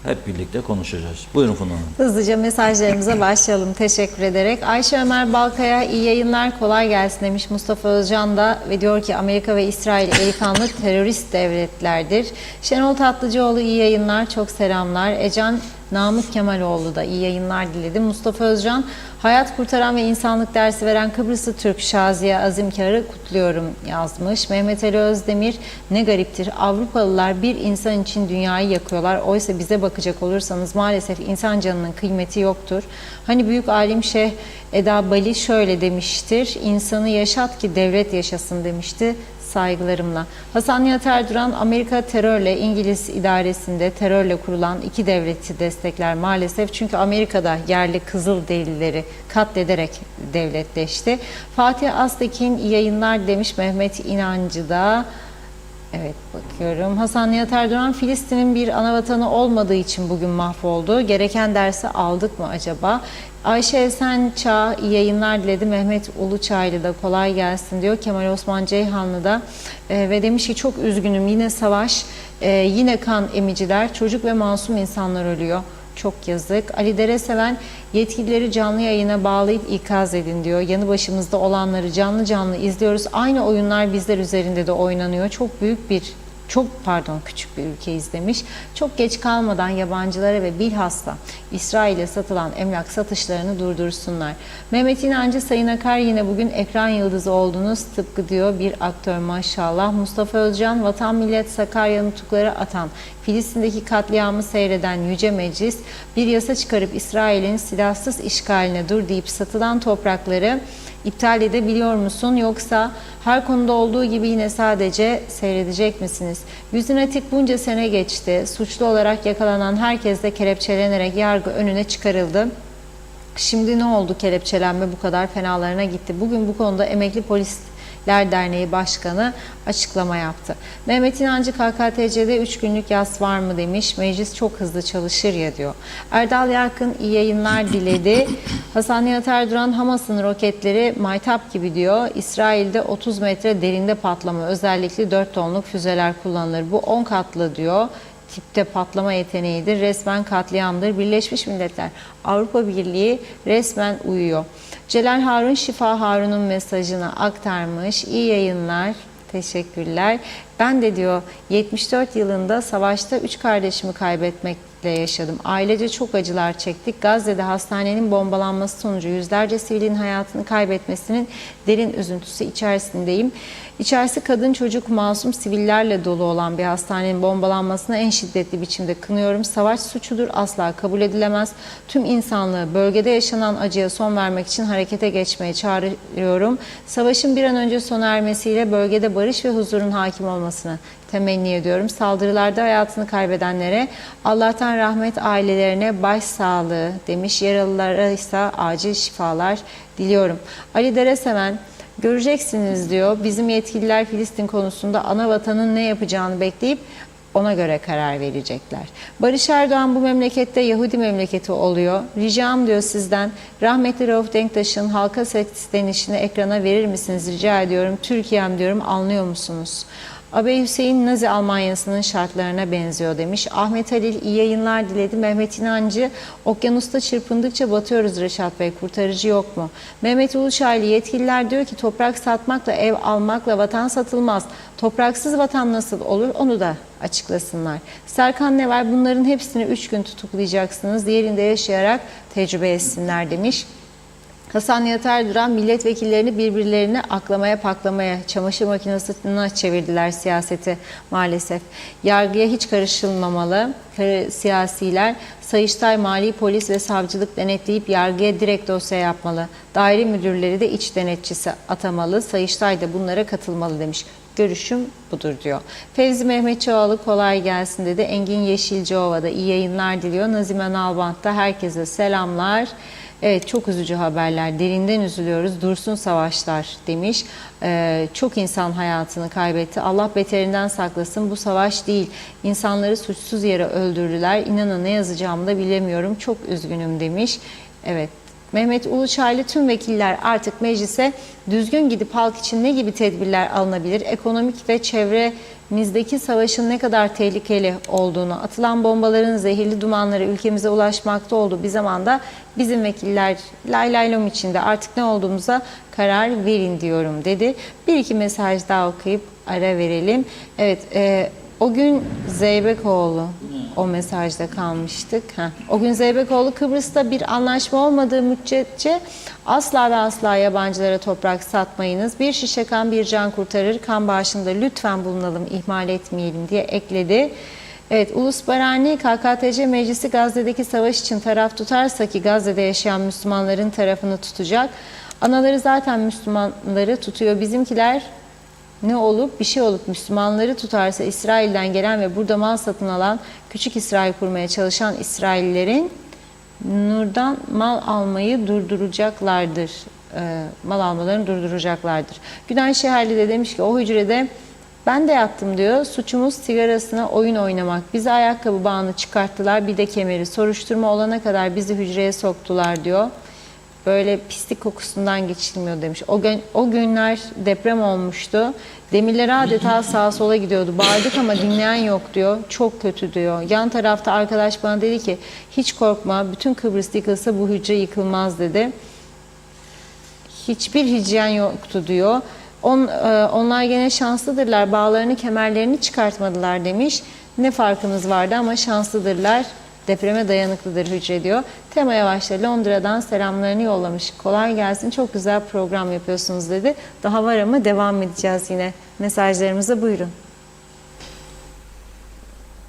hep birlikte konuşacağız. Buyurun Funda Hanım. Hızlıca mesajlarımıza başlayalım teşekkür ederek. Ayşe Ömer Balkaya iyi yayınlar, kolay gelsin demiş Mustafa Özcan da ve diyor ki Amerika ve İsrail eli kanlı terörist devletlerdir. Şenol Tatlıcıoğlu iyi yayınlar, çok selamlar. Ecan Namık Kemaloğlu da iyi yayınlar diledi. Mustafa Özcan, hayat kurtaran ve insanlık dersi veren Kıbrıslı Türk Şaziye Azimkar'ı kutluyorum yazmış. Mehmet Ali Özdemir, ne gariptir Avrupalılar bir insan için dünyayı yakıyorlar. Oysa bize bakacak olursanız maalesef insan canının kıymeti yoktur. Hani büyük alim Şeyh Eda Bali şöyle demiştir, insanı yaşat ki devlet yaşasın demişti. Saygılarımla. Hasan Nihat Erduran, Amerika terörle, İngiliz idaresinde terörle kurulan iki devleti destekliyor. destekler maalesef. Çünkü Amerika'da yerli Kızılderilileri katlederek devletleşti. Fatih Aztekin iyi yayınlar demiş. Mehmet İnancı da. Evet, bakıyorum. Hasan Nihat Erdoğan, Filistin'in bir anavatanı olmadığı için bugün mahvoldu. Gereken dersi aldık mı acaba? Ayşe Esençağ iyi yayınlar diledi. Mehmet Uluçaylı da kolay gelsin diyor. Kemal Osman Ceyhanlı da ve demiş ki çok üzgünüm, yine savaş, yine kan emiciler, çocuk ve masum insanlar ölüyor. Çok yazık. Ali Dereseven, yetkilileri canlı yayına bağlayıp ikaz edin diyor. Yanı başımızda olanları canlı canlı izliyoruz. Aynı oyunlar bizler üzerinde de oynanıyor. Küçük bir ülke izlemiş. Çok geç kalmadan yabancılara ve bilhassa İsrail'e satılan emlak satışlarını durdursunlar. Mehmet İnancı, Sayın Akar yine bugün ekran yıldızı oldunuz tıpkı diyor bir aktör maşallah. Mustafa Özcan, vatan millet Sakarya nutukları atan, Filistin'deki katliamı seyreden Yüce Meclis bir yasa çıkarıp İsrail'in silahsız işgaline dur deyip satılan toprakları iptal edebiliyor musun? Yoksa her konuda olduğu gibi yine sadece seyredecek misiniz? Yüzüne tık bunca sene geçti. Suçlu olarak yakalanan herkes de kelepçelenerek yargı önüne çıkarıldı. Şimdi ne oldu kelepçelenme bu kadar fenalarına gitti? Bugün bu konuda Emekli Polisler Derneği Başkanı açıklama yaptı. Mehmet İnancı, KKTC'de 3 günlük yas var mı demiş. Meclis çok hızlı çalışır ya diyor. Erdal Yarkın iyi yayınlar diledi. Hasan Nihat Erdoğan, Hamas'ın roketleri maytap gibi diyor. İsrail'de 30 metre derinde patlama, özellikle 4 tonluk füzeler kullanılır. Bu 10 katlı diyor. Tipte patlama yeteneğidir. Resmen katliamdır. Birleşmiş Milletler, Avrupa Birliği resmen uyuyor. Celal Harun, Şifa Harun'un mesajını aktarmış. İyi yayınlar. Teşekkürler. Ben de diyor 74 yılında savaşta 3 kardeşimi kaybetmekle yaşadım. Ailece çok acılar çektik. Gazze'de hastanenin bombalanması sonucu yüzlerce sivilin hayatını kaybetmesinin derin üzüntüsü içerisindeyim. İçerisi kadın, çocuk, masum sivillerle dolu olan bir hastanenin bombalanmasını en şiddetli biçimde kınıyorum. Savaş suçudur, asla kabul edilemez. Tüm insanlığı bölgede yaşanan acıya son vermek için harekete geçmeye çağırıyorum. Savaşın bir an önce sona ermesiyle bölgede barış ve huzurun hakim olmasını temenni ediyorum. Saldırılarda hayatını kaybedenlere Allah'tan rahmet, ailelerine başsağlığı demiş. Yaralılara ise acil şifalar diliyorum. Ali Dereseven, göreceksiniz diyor. Bizim yetkililer Filistin konusunda ana vatanın ne yapacağını bekleyip ona göre karar verecekler. Barış Erdoğan, bu memlekette Yahudi memleketi oluyor. Ricam diyor sizden, rahmetli Rauf Denktaş'ın halka seslenişini ekrana verir misiniz rica ediyorum. Türkiye'm diyorum, anlıyor musunuz? Abey Hüseyin, Nazi Almanyası'nın şartlarına benziyor demiş. Ahmet Halil iyi yayınlar diledi. Mehmet İnancı, okyanusta çırpındıkça batıyoruz Reşat Bey, kurtarıcı yok mu? Mehmet Uluçaylı, yetkililer diyor ki toprak satmakla, ev almakla vatan satılmaz. Topraksız vatan nasıl olur, onu da açıklasınlar. Serkan Neval, bunların hepsini 3 gün tutuklayacaksınız. Diğerinde yaşayarak tecrübe etsinler demiş. Hasan Nihat Erdoğan, milletvekillerini birbirlerini aklamaya paklamaya, çamaşır makinesine çevirdiler siyaseti maalesef. Yargıya hiç karışılmamalı. Siyasiler Sayıştay, Mali Polis ve Savcılık denetleyip yargıya direkt dosya yapmalı. Daire müdürleri de iç denetçisi atamalı. Sayıştay da bunlara katılmalı demiş. Görüşüm budur diyor. Fevzi Mehmetçioğlu kolay gelsin dedi. Engin Yeşilciova'da iyi yayınlar diliyor. Nazime Nalbant'ta herkese selamlar. Evet, çok üzücü haberler. Derinden üzülüyoruz. Dursun savaşlar demiş. Çok insan hayatını kaybetti. Allah beterinden saklasın. Bu savaş değil. İnsanları suçsuz yere öldürdüler. İnanın ne yazacağımı da bilemiyorum. Çok üzgünüm demiş. Evet. Mehmet Uluçaylı, tüm vekiller artık meclise düzgün gidip halk için ne gibi tedbirler alınabilir? Ekonomik ve çevremizdeki savaşın ne kadar tehlikeli olduğunu, atılan bombaların zehirli dumanları ülkemize ulaşmakta olduğu bir zamanda bizim vekiller lay lay lom içinde artık ne olduğumuza karar verin diyorum dedi. Bir iki mesaj daha okuyup ara verelim. Evet, o gün Zeybekoğlu, o mesajda kalmıştık. O gün Zeybekoğlu, Kıbrıs'ta bir anlaşma olmadığı müddetçe asla ve asla yabancılara toprak satmayınız. Bir şişe kan bir can kurtarır. Kan bağışında lütfen bulunalım, ihmal etmeyelim diye ekledi. Evet, Ulus Barani, KKTC Meclisi Gazze'deki savaş için taraf tutarsa ki Gazze'de yaşayan Müslümanların tarafını tutacak. Anaları zaten Müslümanları tutuyor. Bizimkiler ne olup bir şey olup Müslümanları tutarsa İsrail'den gelen ve burada mal satın alan, küçük İsrail kurmaya çalışan İsraillerin Nur'dan mal almayı durduracaklardır. Mal almalarını durduracaklardır. Güden Şeherli de demiş ki o hücrede ben de yattım diyor. Suçumuz sigarasına oyun oynamak. Bize ayakkabı bağını çıkarttılar, bir de kemeri. Soruşturma olana kadar bizi hücreye soktular diyor. Böyle pislik kokusundan geçilmiyor demiş. O günler deprem olmuştu. Demirler adeta sağa sola gidiyordu. Bağırdık ama dinleyen yok diyor. Çok kötü diyor. Yan tarafta arkadaş bana dedi ki hiç korkma, bütün Kıbrıs yıkılsa bu hücre yıkılmaz dedi. Hiçbir hijyen yoktu diyor. Onlar gene şanslıdırlar. Bağlarını, kemerlerini çıkartmadılar demiş. Ne farkımız vardı ama şanslıdırlar. Depreme dayanıklıdır hücre diyor. Tema Yavaş'ta Londra'dan selamlarını yollamış. Kolay gelsin, çok güzel program yapıyorsunuz dedi. Daha var ama devam edeceğiz yine. Mesajlarımıza buyurun.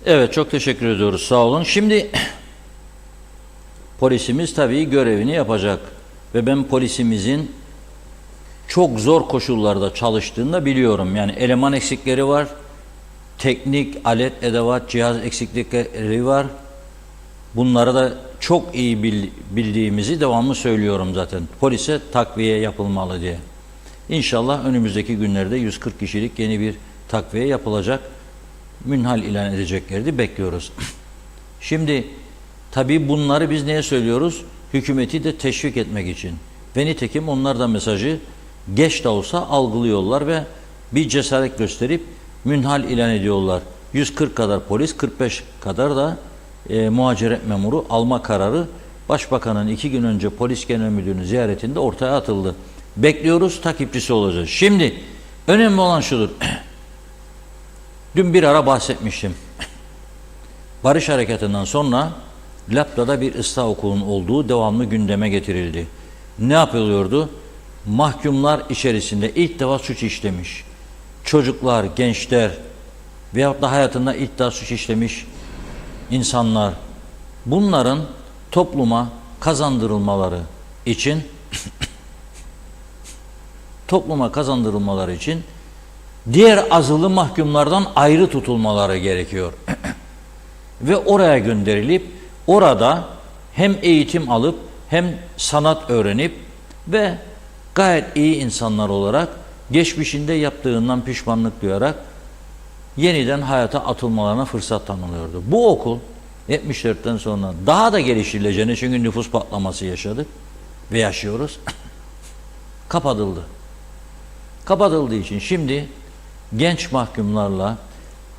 Evet, çok teşekkür ediyoruz. Sağ olun. Şimdi polisimiz tabii görevini yapacak. Ve ben polisimizin çok zor koşullarda çalıştığını da biliyorum. Yani eleman eksikleri var. Teknik, alet, edevat, cihaz eksiklikleri var. Bunları da çok iyi bildiğimizi devamlı söylüyorum zaten. Polise takviye yapılmalı diye. İnşallah önümüzdeki günlerde 140 kişilik yeni bir takviye yapılacak. Münhal ilan edeceklerdi, bekliyoruz. Şimdi tabii bunları biz neye söylüyoruz? Hükümeti de teşvik etmek için. Ve nitekim onlar da mesajı geç de olsa algılıyorlar ve bir cesaret gösterip münhal ilan ediyorlar. 140 kadar polis, 45 kadar da muhaciret memuru alma kararı Başbakanın 2 gün önce Polis Genel Müdürü'nün ziyaretinde ortaya atıldı. Bekliyoruz, takipçisi olacağız. Şimdi önemli olan şudur. Dün bir ara bahsetmiştim. Barış Harekatı'ndan sonra Lapta'da bir ıslah okulunun olduğu devamlı gündeme getirildi. Ne yapılıyordu? Mahkumlar içerisinde ilk defa suç işlemiş çocuklar, gençler veyahut da hayatında ilk defa suç işlemiş insanlar, bunların topluma kazandırılmaları için diğer azılı mahkumlardan ayrı tutulmaları gerekiyor. Ve oraya gönderilip orada hem eğitim alıp hem sanat öğrenip ve gayet iyi insanlar olarak geçmişinde yaptığından pişmanlık duyarak yeniden hayata atılmalarına fırsat tanınıyordu. Bu okul 74'ten sonra daha da geliştirileceğini, çünkü nüfus patlaması yaşadık ve yaşıyoruz. Kapatıldı. Kapatıldığı için şimdi genç mahkumlarla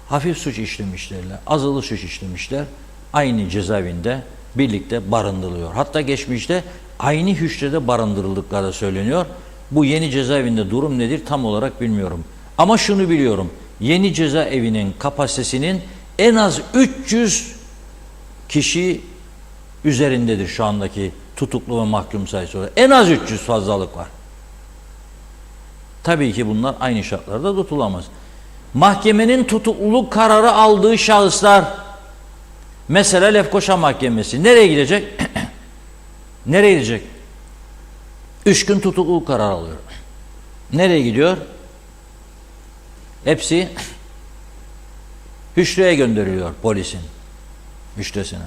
hafif suç işlemişlerle azılı suç işlemişler aynı cezaevinde birlikte barındırılıyor. Hatta geçmişte aynı hücrede barındırıldıkları söyleniyor. Bu yeni cezaevinde durum nedir tam olarak bilmiyorum. Ama şunu biliyorum. Yeni cezaevinin kapasitesinin en az 300 kişi üzerindedir şu andaki tutuklu ve mahkum sayısı olarak. En az 300 fazlalık var. Tabii ki bunlar aynı şartlarda tutulamaz. Mahkemenin tutukluluk kararı aldığı şahıslar, mesela Lefkoşa Mahkemesi nereye gidecek? Nereye gidecek? 3 gün tutukluluk kararı alıyor. Nereye gidiyor? Hepsi hücreye gönderiliyor polisin hücresine.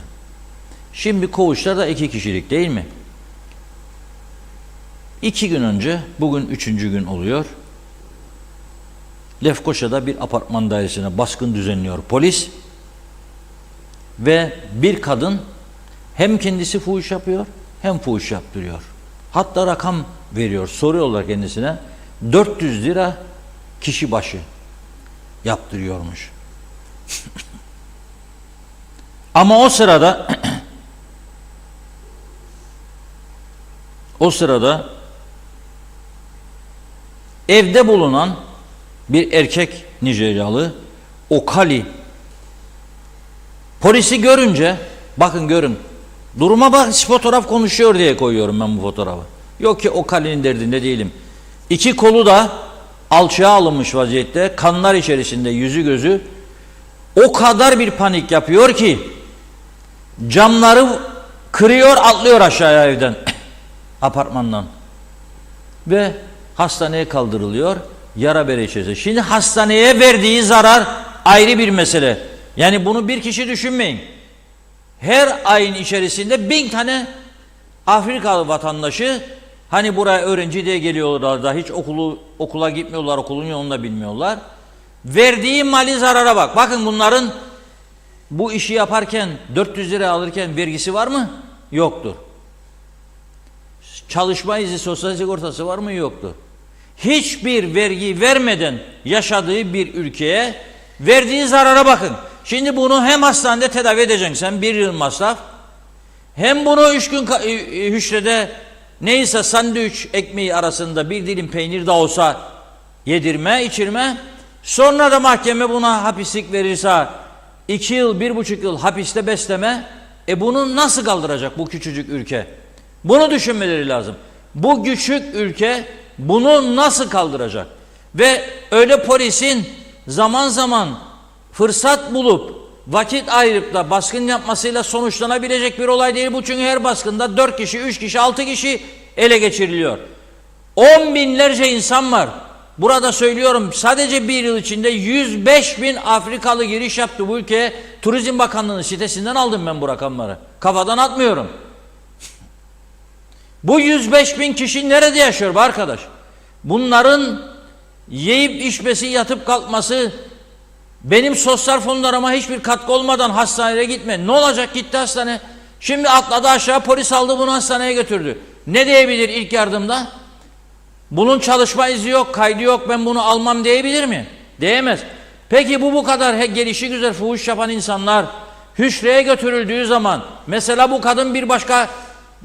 Şimdi koğuşlar da 2 kişilik değil mi? 2 gün önce, bugün 3. gün oluyor. Lefkoşa'da bir apartman dairesine baskın düzenliyor polis ve bir kadın hem kendisi fuhuş yapıyor hem fuhuş yaptırıyor. Hatta rakam veriyor, soruyorlar kendisine, 400 lira kişi başı yaptırıyormuş. Ama o sırada evde bulunan bir erkek Nijeryalı Okali polisi görünce, bakın görün, duruma bak, fotoğraf konuşuyor diye koyuyorum ben bu fotoğrafı. Yok ki Okali'nin derdinde değilim. 2 kolu da alçığa alınmış vaziyette, kanlar içerisinde, yüzü gözü, o kadar bir panik yapıyor ki camları kırıyor, atlıyor aşağıya evden apartmandan ve hastaneye kaldırılıyor yara bere içerisinde. Şimdi hastaneye verdiği zarar ayrı bir mesele. Yani bunu bir kişi düşünmeyin. Her ayın içerisinde 1000 tane Afrikalı vatandaşı hani buraya öğrenci diye geliyorlar da hiç okula gitmiyorlar, okulun yolunu da bilmiyorlar. Verdiği mali zarara bak. Bakın bunların bu işi yaparken 400 lira alırken vergisi var mı? Yoktur. Çalışma izni, sosyal sigortası var mı? Yoktur. Hiçbir vergi vermeden yaşadığı bir ülkeye verdiği zarara bakın. Şimdi bunu hem hastanede tedavi edeceksin sen, 1 yıl masraf. Hem bunu 3 gün hücrede neyse sandviç ekmeği arasında bir dilim peynir de olsa yedirme, içirme. Sonra da mahkeme buna hapislik verirse 2 yıl, 1,5 yıl hapiste besleme. Bunu nasıl kaldıracak bu küçücük ülke? Bunu düşünmeleri lazım. Bu küçük ülke bunu nasıl kaldıracak? Ve öyle polisin zaman zaman fırsat bulup vakit ayırıp da baskın yapmasıyla sonuçlanabilecek bir olay değil bu. Çünkü her baskında 4 kişi, 3 kişi, 6 kişi ele geçiriliyor. 10 binlerce insan var. Burada söylüyorum, sadece 1 yıl içinde 105 bin Afrikalı giriş yaptı bu ülkeye. Turizm Bakanlığı'nın sitesinden aldım ben bu rakamları. Kafadan atmıyorum. Bu 105 bin kişi nerede yaşıyor bu arkadaş? Bunların yiyip içmesi, yatıp kalkması, benim sosyal fonlarıma hiçbir katkı olmadan hastaneye gitme. Ne olacak, gitti hastane. Şimdi atladı aşağı, polis aldı bunu hastaneye götürdü. Ne diyebilir ilk yardımda? Bunun çalışma izi yok, kaydı yok, ben bunu almam diyebilir mi? Diyemez. Peki bu kadar gelişi güzel fuhuş yapan insanlar hücreye götürüldüğü zaman, mesela bu kadın bir başka,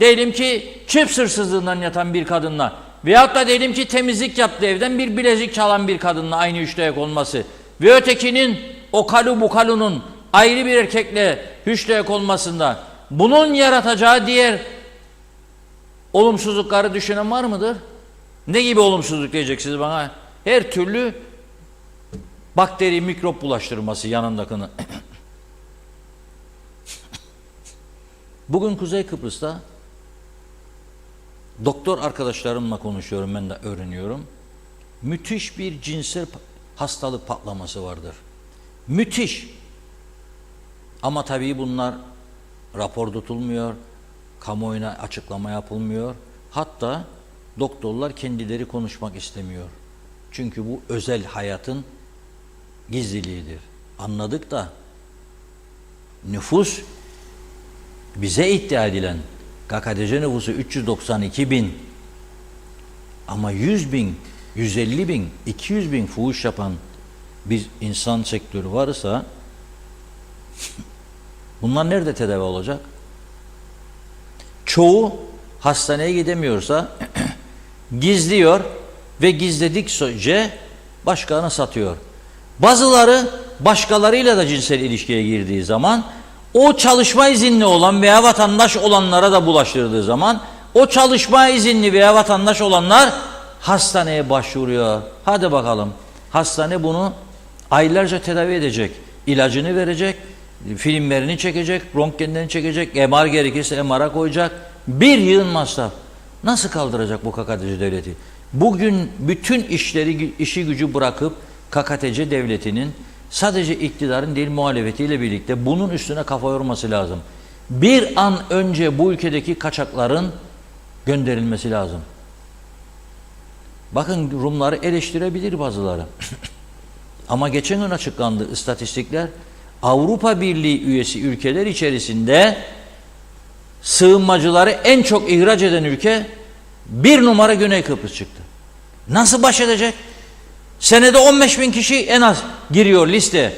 diyelim ki çift hırsızlığından yatan bir kadınla veyahut da diyelim ki temizlik yaptığı evden bir bilezik çalan bir kadınla aynı hücreye konması ve ötekinin o kalu bu kalunun ayrı bir erkekle hücreye konmasında bunun yaratacağı diğer olumsuzlukları düşünen var mıdır? Ne gibi olumsuzluk diyeceksiniz bana? Her türlü bakteri, mikrop bulaştırması yanındakini. Bugün Kuzey Kıbrıs'ta doktor arkadaşlarımla konuşuyorum, ben de öğreniyorum. Müthiş bir cinsel hastalık patlaması vardır. Müthiş. Ama tabii bunlar rapor tutulmuyor, kamuoyuna açıklama yapılmıyor. Hatta doktorlar kendileri konuşmak istemiyor. Çünkü bu özel hayatın gizliliğidir. Anladık da nüfus bize iddia edilen KKTC nüfusu 392 bin ama 100 bin, 150 bin, 200 bin fuhuş yapan bir insan sektörü varsa bunlar nerede tedavi olacak? Çoğu hastaneye gidemiyorsa gizliyor ve gizledikçe başkalarına satıyor. Bazıları başkalarıyla da cinsel ilişkiye girdiği zaman o çalışma izinli olan veya vatandaş olanlara da bulaştırdığı zaman o çalışma izinli veya vatandaş olanlar hastaneye başvuruyor. Hadi bakalım, hastane bunu aylarca tedavi edecek, ilacını verecek, filmlerini çekecek, röntgenlerini çekecek, MR gerekirse MR'a koyacak. 1 yıl masraf. Nasıl kaldıracak bu KKTC devleti? Bugün bütün işi gücü bırakıp KKTC devletinin sadece iktidarın değil muhalefetiyle birlikte bunun üstüne kafa yorması lazım. Bir an önce bu ülkedeki kaçakların gönderilmesi lazım. Bakın Rumları eleştirebilir bazıları. Ama geçen gün açıklandı istatistikler. Avrupa Birliği üyesi ülkeler içerisinde sığınmacıları en çok ihraç eden ülke 1 numara Güney Kıbrıs çıktı. Nasıl baş edecek? Senede 15 bin kişi en az giriyor listeye.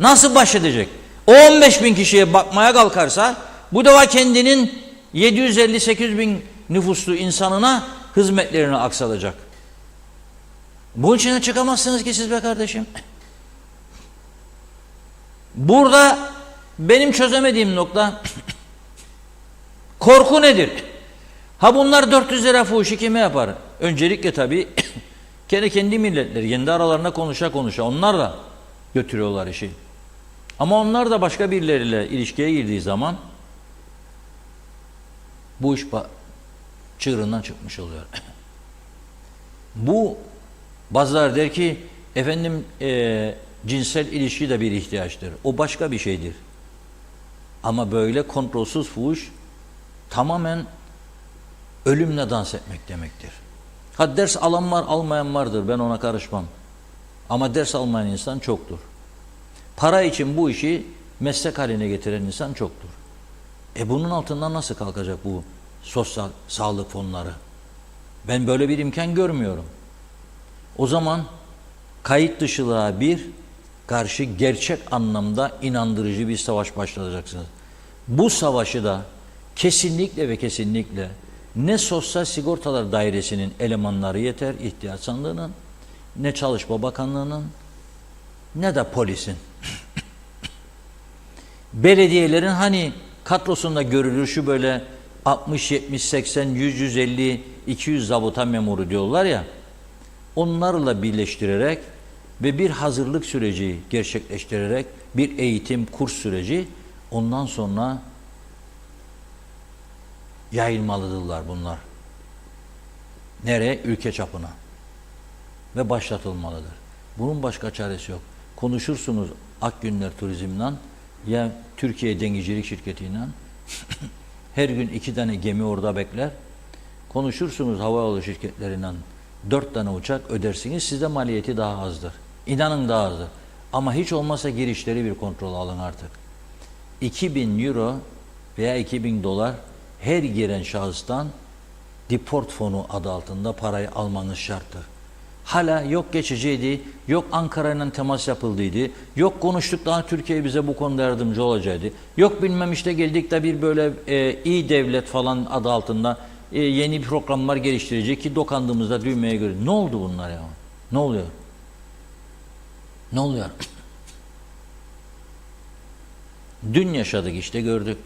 Nasıl baş edecek? O 15 bin kişiye bakmaya kalkarsa bu defa kendinin 750-800 bin nüfuslu insanına hizmetlerini aksalacak. Bunun içine çıkamazsınız ki siz be kardeşim. Burada benim çözemediğim nokta korku nedir? Ha bunlar 400 lira fuhuşu kime yapar? Öncelikle tabii kendi milletleri, kendi aralarında konuşa onlar da götürüyorlar işi. Ama onlar da başka birileriyle ilişkiye girdiği zaman bu iş çığırından çıkmış oluyor. Bu Bazıları der ki efendim cinsel ilişki de bir ihtiyaçtır. O başka bir şeydir. Ama böyle kontrolsüz fuhuş tamamen ölümle dans etmek demektir. Ha ders alan var, almayan vardır. Ben ona karışmam. Ama ders almayan insan çoktur. Para için bu işi meslek haline getiren insan çoktur. Bunun altından nasıl kalkacak bu sosyal sağlık fonları? Ben böyle bir imkan görmüyorum. O zaman kayıt dışılığa karşı gerçek anlamda inandırıcı bir savaş başlatacaksınız. Bu savaşı da kesinlikle ve kesinlikle ne Sosyal Sigortalar Dairesi'nin elemanları yeter, ihtiyaç sandığının, ne Çalışma Bakanlığı'nın, ne de polisin. Belediyelerin hani kadrosunda görülür şu böyle 60, 70, 80, 100, 150, 200 zabıta memuru diyorlar ya, onlarla birleştirerek ve bir hazırlık süreci gerçekleştirerek bir eğitim, kurs süreci, ondan sonra yayılmalıdırlar bunlar. Nereye? Ülke çapına. Ve başlatılmalıdır. Bunun başka çaresi yok. Konuşursunuz Akgünler Turizm'le ya Türkiye Dengicilik Şirketi'yle her gün 2 tane gemi orada bekler. Konuşursunuz havayolu şirketleriyle 4 tane uçak ödersiniz. Size maliyeti daha azdır. İnanın daha azdır. Ama hiç olmazsa girişleri bir kontrol alın artık. 2000 euro veya 2000 dolar her giren şahıstan deport fonu adı altında parayı almanız şarttır. Hala yok geçiciydi, yok Ankara'yla temas yapıldıydı, yok konuştuk daha Türkiye bize bu konuda yardımcı olacaktı, yok bilmem işte geldik de bir böyle iyi devlet falan adı altında yeni programlar geliştirecek ki dokandığımızda düğmeye göre. Ne oldu bunlar ya? Ne oluyor? Ne oluyor? Dün yaşadık işte gördük.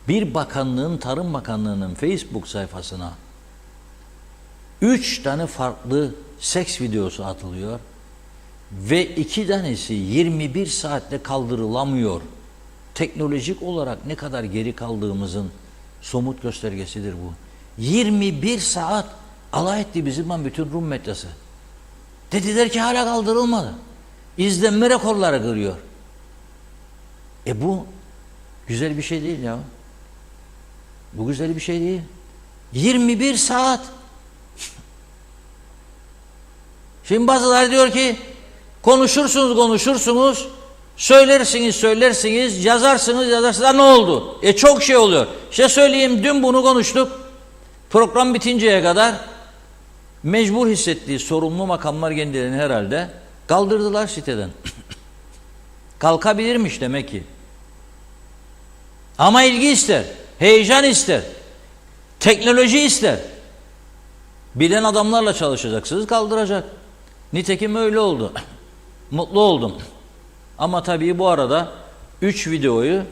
Bir bakanlığın, Tarım Bakanlığı'nın Facebook sayfasına 3 tane farklı seks videosu atılıyor ve 2 tanesi 21 saatte kaldırılamıyor. Teknolojik olarak ne kadar geri kaldığımızın somut göstergesidir bu. 21 saat alay etti bizim bütün Rum medyası. Dediler ki hala kaldırılmadı. İzlenme rekorları kırıyor. Bu güzel bir şey değil ya. Bu güzel bir şey değil. 21 saat. Şimdi bazıları diyor ki konuşursunuz, söylersiniz, yazarsınız. Ne oldu? Çok şey oluyor. İşte söyleyeyim, dün bunu konuştuk. Program bitinceye kadar mecbur hissettiği sorumlu makamlar kendilerini herhalde kaldırdılar siteden. Kalkabilirmiş demek ki. Ama ilgi ister, heyecan ister, teknoloji ister. Bilen adamlarla çalışacaksınız, kaldıracak. Nitekim öyle oldu. Mutlu oldum. Ama tabii bu arada 3 videoyu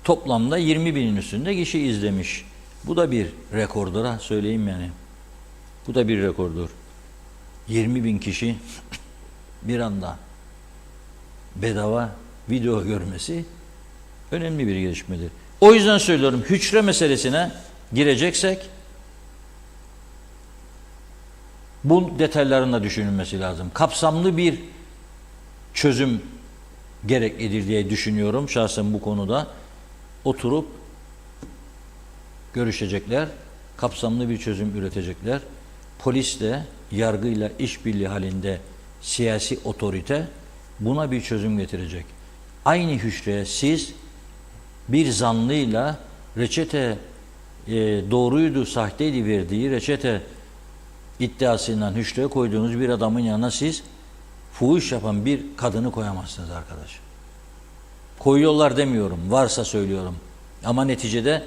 toplamda 20 binin üstünde kişi izlemiş. Bu da bir rekordur ha, söyleyeyim yani. Bu da bir rekordur. 20 bin kişi bir anda bedava video görmesi önemli bir gelişmedir. O yüzden söylüyorum, hücre meselesine gireceksek bu detaylarında düşünülmesi lazım. Kapsamlı bir çözüm gereklidir diye düşünüyorum. Şahsen bu konuda oturup görüşecekler. Kapsamlı bir çözüm üretecekler. Polisle, yargıyla işbirliği halinde siyasi otorite buna bir çözüm getirecek. Aynı hücreye siz bir zanlıyla reçete doğruydu, sahteydi verdiği reçete iddiasından hücreye koyduğunuz bir adamın yanına siz fuhuş yapan bir kadını koyamazsınız arkadaş. Koyuyorlar demiyorum, varsa söylüyorum. Ama neticede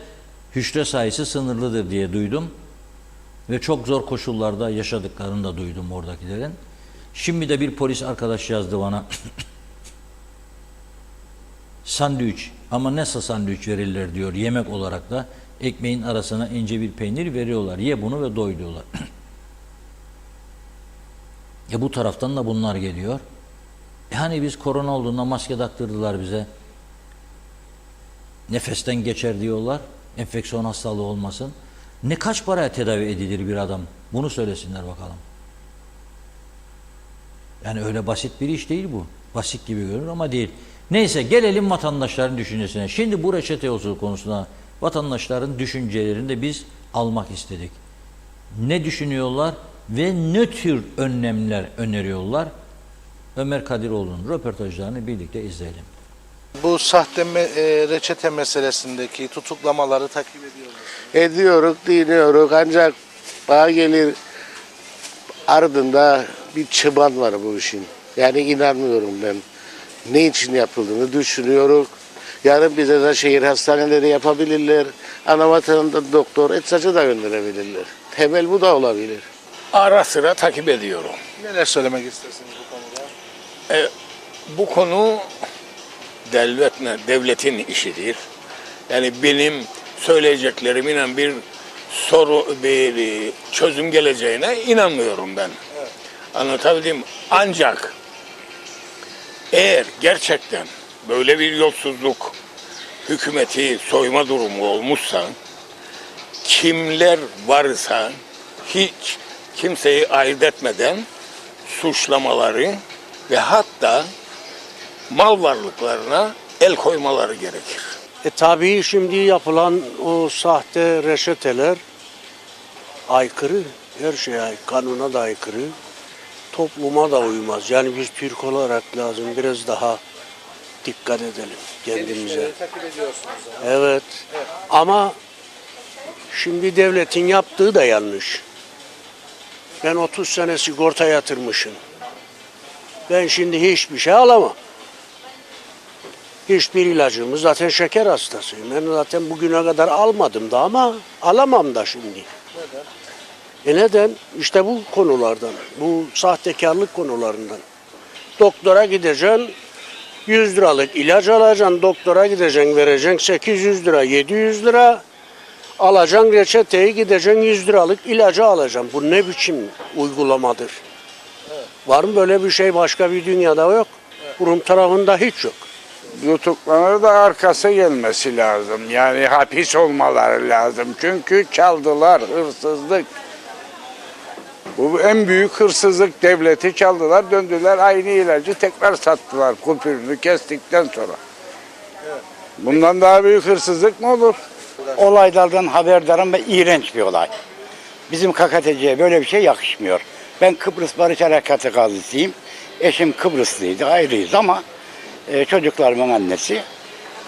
hücre sayısı sınırlıdır diye duydum. Ve çok zor koşullarda yaşadıklarını da duydum oradakilerin. Şimdi de bir polis arkadaş yazdı bana. Sandviç, ama nasıl sandviç verirler diyor, yemek olarak da ekmeğin arasına ince bir peynir veriyorlar. Ye bunu ve doy diyorlar. Bu taraftan da bunlar geliyor. Hani biz korona olduğunda maske taktırdılar bize. Nefesten geçer diyorlar. Enfeksiyon hastalığı olmasın. Ne kaç paraya tedavi edilir bir adam? Bunu söylesinler bakalım. Yani öyle basit bir iş değil bu. Basit gibi görünür ama değil. Neyse gelelim vatandaşların düşüncesine. Şimdi bu reçete yolsuzluğu konusunda vatandaşların düşüncelerini de biz almak istedik. Ne düşünüyorlar ve ne tür önlemler öneriyorlar? Ömer Kadiroğlu'nun röportajlarını birlikte izleyelim. Bu sahte reçete meselesindeki tutuklamaları takip ediyor musunuz? Ediyoruz, dinliyoruz ancak bana gelir ardında bir çıban var bu işin. Yani inanmıyorum ben. Ne için yapıldığını düşünüyoruz. Yarın bize de şehir hastaneleri yapabilirler. Ana vatanında doktor, eczacı da gönderebilirler. Temel bu da olabilir. Ara sıra takip ediyorum. Neler söylemek istersiniz bu konuda? Bu konu devletin işidir. Yani benim söyleyeceklerimin bir çözüm geleceğine inanmıyorum ben. Evet. Anlatabildim mi? Ancak eğer gerçekten böyle bir yolsuzluk hükümeti soyma durumu olmuşsa, kimler varsa hiç kimseyi ayırt etmeden suçlamaları ve hatta mal varlıklarına el koymaları gerekir. Tabii şimdi yapılan o sahte reçeteler aykırı, her şeye, kanuna da aykırı, topluma da uymaz. Yani biz Türk olarak lazım biraz daha dikkat edelim kendimize. Gelişmeleri takip ediyorsunuz. Evet. Ama şimdi devletin yaptığı da yanlış. Ben 30 sene sigorta yatırmışım. Ben şimdi hiçbir şey alamam. Hiçbir ilacımı zaten şeker hastasıyım. Ben zaten bugüne kadar almadım da ama alamam da şimdi. Neden? Neden? İşte bu konulardan, bu sahtekarlık konularından. Doktora gideceksin, 100 liralık ilaç alacaksın, doktora gideceksin, vereceksin 800 lira, 700 lira. Alacaksın reçeteyi, gideceksin 100 liralık ilacı alacaksın. Bu ne biçim uygulamadır? Evet. Var mı böyle bir şey başka bir dünyada yok? Rum tarafında hiç yok. Tutuklanır da arkası gelmesi lazım. Yani hapis olmaları lazım. Çünkü çaldılar, hırsızlık. Bu en büyük hırsızlık, devleti çaldılar, döndüler aynı ilacı tekrar sattılar kupürünü kestikten sonra. Bundan daha büyük hırsızlık mı olur? Olaylardan haberdarım ve iğrenç bir olay. Bizim KKTC'ye böyle bir şey yakışmıyor. Ben Kıbrıs Barış Harekatı gazisiyim. Eşim Kıbrıslıydı, ayrıyız ama çocuklarımın annesi.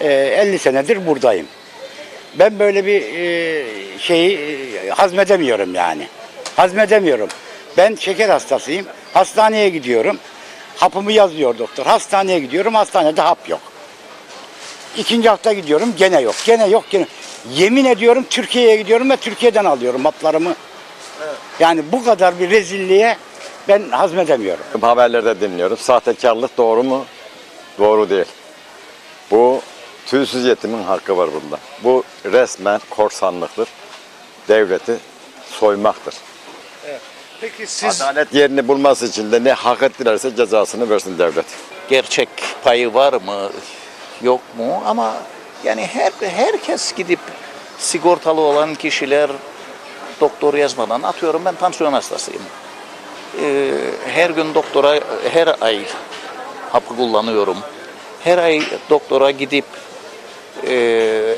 50 senedir buradayım. Ben böyle bir şeyi hazmedemiyorum yani. Hazmedemiyorum. Ben şeker hastasıyım. Hastaneye gidiyorum. Hapımı yazıyor doktor. Hastaneye gidiyorum. Hastanede hap yok. İkinci hafta gidiyorum. Gene yok. Gene yok. Gene. Yemin ediyorum Türkiye'ye gidiyorum ve Türkiye'den alıyorum haplarımı. Evet. Yani bu kadar bir rezilliğe ben hazmedemiyorum. Haberlerde dinliyorum. Sahtekarlık doğru mu? Doğru değil. Bu tüysüz yetimin hakkı var bunda. Bu resmen korsanlıktır. Devleti soymaktır. Evet. Peki siz Adalet yerini bulması için de ne hak ettilerse cezasını versin devlet. Gerçek payı var mı, yok mu? Ama yani herkes gidip sigortalı olan kişiler doktor yazmadan, atıyorum ben tansiyon hastasıyım. Her gün doktora, her ay hapı kullanıyorum. Her ay doktora gidip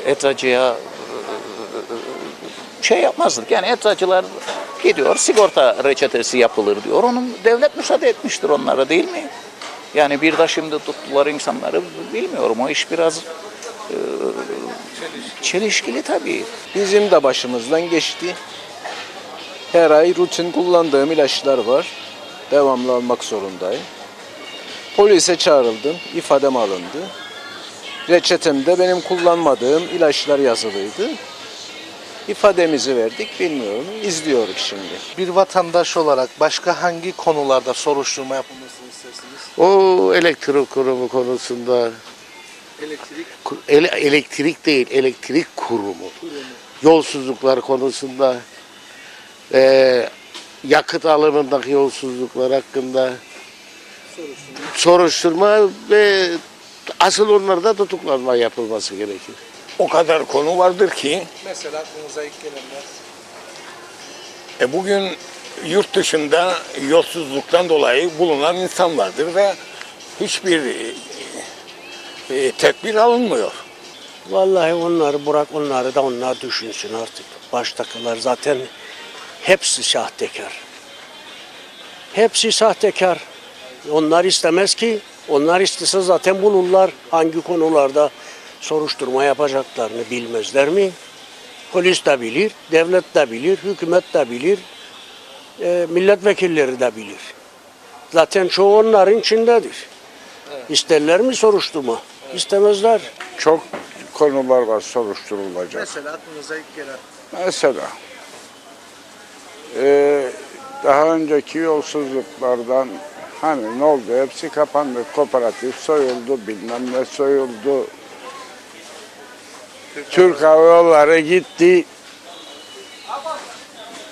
eczacıya şey yapmazdık. Yani eczacılar gidiyor, sigorta reçetesi yapılır diyor. Onun devlet müsaade etmiştir onlara, değil mi? Yani bir de şimdi tuttular insanları, bilmiyorum. O iş biraz çelişkili tabii. bizim de başımızdan geçti. Her ay rutin kullandığım ilaçlar var. Devamlı almak zorundayım. Polise çağrıldım, ifadem alındı. Reçetemde benim kullanmadığım ilaçlar yazılıydı. İfademizi verdik, bilmiyorum, izliyoruz şimdi. Bir vatandaş olarak başka hangi konularda soruşturma yapılmasını istersiniz? O elektrik kurumu konusunda, Elektrik. elektrik değil, elektrik kurumu. Yolsuzluklar konusunda, yakıt alımındaki yolsuzluklar hakkında soruşturma ve asıl onlarda tutuklanma yapılması gerekir. O kadar konu vardır ki Mesela aklınıza ilk gelenler. bugün yurt dışında yolsuzluktan dolayı bulunan insanlardır ve hiçbir tedbir alınmıyor. Vallahi onları bırak, onları da onlar düşünsün artık. Baştakiler zaten hepsi sahtekar. Hepsi sahtekar. Onlar istemez ki, onlar istese zaten bulurlar hangi konularda soruşturma yapacaklarını bilmezler mi? Polis de bilir, devlet de bilir, hükümet de bilir, milletvekilleri de bilir. Zaten çoğu onların içindedir. İsterler mi soruşturma? İstemezler. Çok konular var soruşturulacak. Mesela aklınıza ilk gelen. Mesela daha önceki yolsuzluklardan hani ne oldu? Hepsi kapandı. Kooperatif soyuldu, bilmem ne soyuldu. Türk Hava Yolları gitti.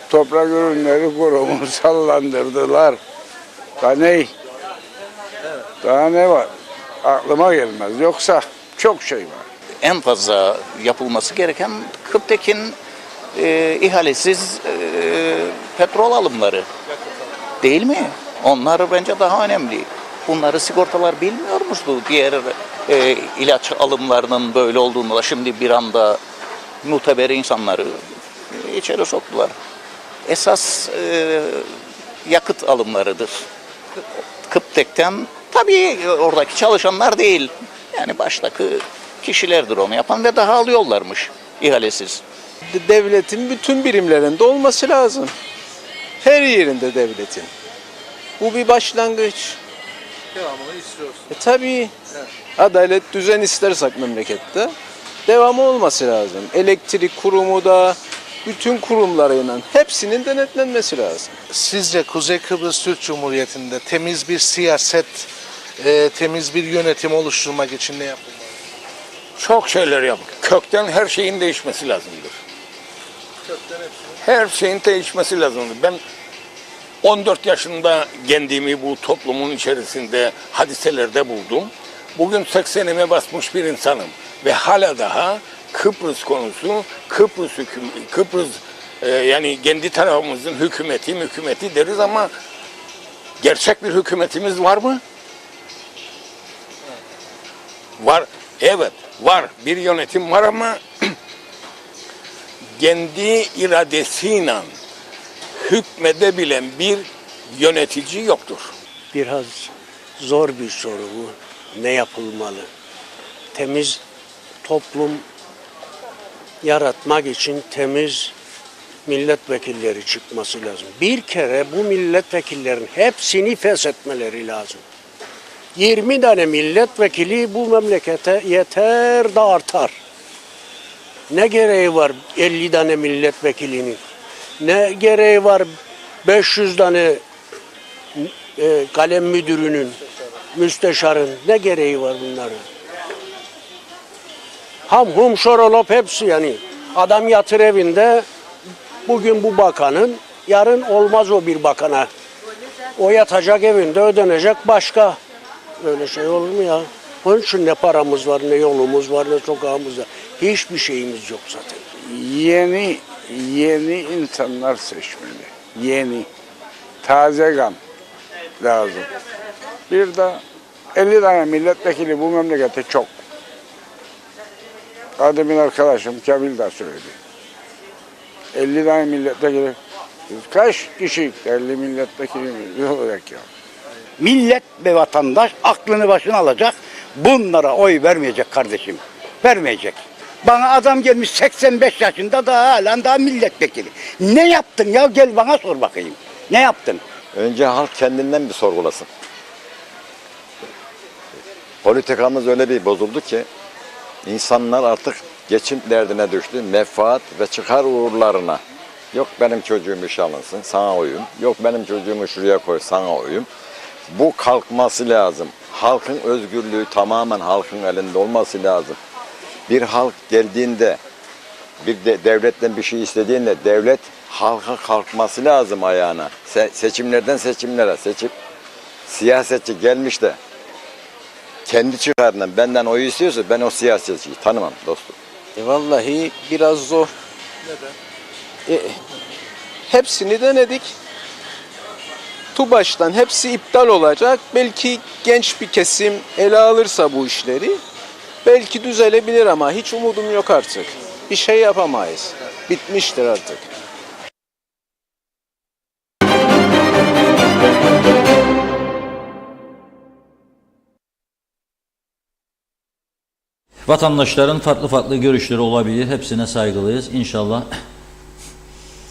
Toprak ürünleri kurumu sallandırdılar. Daha ne? Daha ne var? Aklıma gelmez. Yoksa çok şey var. En fazla yapılması gereken Kıptekin ihalesiz petrol alımları. Değil mi? Onlar bence daha önemli. Bunları sigortalar bilmiyormuştu. Diğer ilaç alımlarının böyle olduğunu da şimdi bir anda muteber insanları içeri soktular. Esas yakıt alımlarıdır. Kıptek'ten tabii oradaki çalışanlar değil. Yani baştaki kişilerdir onu yapan ve daha alıyorlarmış ihalesiz. Devletin bütün birimlerinde olması lazım. Her yerinde devletin. Bu bir başlangıç. Devamını istiyorsun. Tabii adalet düzen istersek memlekette devamı olması lazım. Elektrik kurumu da bütün kurumlarıyla hepsinin denetlenmesi lazım. Sizce Kuzey Kıbrıs Türk Cumhuriyeti'nde temiz bir siyaset, temiz bir yönetim oluşturmak için ne yapılmalı? Çok şeyler yap. Kökten her şeyin değişmesi lazımdır. Her şeyin değişmesi lazımdır. Ben 14 yaşında kendimi bu toplumun içerisinde hadiselerde buldum. Bugün 80'ime basmış bir insanım. Ve hala daha Kıbrıs konusu, Kıbrıs yani kendi tarafımızın hükümeti deriz ama gerçek bir hükümetimiz var mı? Var. Evet, var. Bir yönetim var ama kendi iradesiyle hükmedebilen bir yönetici yoktur. Biraz zor bir soru bu. Ne yapılmalı? Temiz toplum yaratmak için temiz milletvekilleri çıkması lazım. Bir kere bu milletvekillerin hepsini feshetmeleri lazım. 20 tane milletvekili bu memlekete yeter de artar. Ne gereği var 50 tane milletvekilinin? Ne gereği var 500 tane kalem müdürünün, müsteşarın? Ne gereği var bunların? Hum şorolop hepsi yani. Adam yatır evinde, bugün bu bakanın, yarın olmaz o bir bakana. O yatacak evinde, ödenecek başka. Böyle şey olur mu ya? Onun için ne paramız var, ne yolumuz var, ne sokağımız var. Hiçbir şeyimiz yok zaten. Yeni insanlar seçmeli. Yeni. Taze kan lazım. Bir de 50 tane milletvekili bu memlekette çok. Adem'in arkadaşım Kamil de söyledi. 50 tane milletvekili. Kaç kişi 50 milletvekili olacak ya? Millet ve vatandaş aklını başına alacak. Bunlara oy vermeyecek kardeşim. Vermeyecek. Bana adam gelmiş 85 yaşında daha milletvekili. Ne yaptın ya, gel bana sor bakayım. Ne yaptın? Önce halk kendinden bir sorgulasın. Politikamız öyle bir bozuldu ki insanlar artık geçim derdine düştü. Menfaat ve çıkar uğurlarına. Yok benim çocuğum işe alınsın, sana oyum. Yok benim çocuğumu şuraya koy, sana oyum. Bu kalkması lazım. Halkın özgürlüğü tamamen halkın elinde olması lazım. Bir halk geldiğinde, bir devletten bir şey istediğinde devlet halka kalkması lazım ayağına. Seçimlerden seçimlere siyasetçi gelmiş de kendi çıkarından benden oyu istiyorsa ben o siyasetçiyi tanımam dostum. Vallahi biraz zor. Neden? Hepsini denedik. TUBAŞ'tan hepsi iptal olacak. Belki genç bir kesim ele alırsa bu işleri belki düzelebilir ama hiç umudum yok artık. Bir şey yapamayız. Bitmiştir artık. Vatandaşların farklı farklı görüşleri olabilir. Hepsine saygılıyız. İnşallah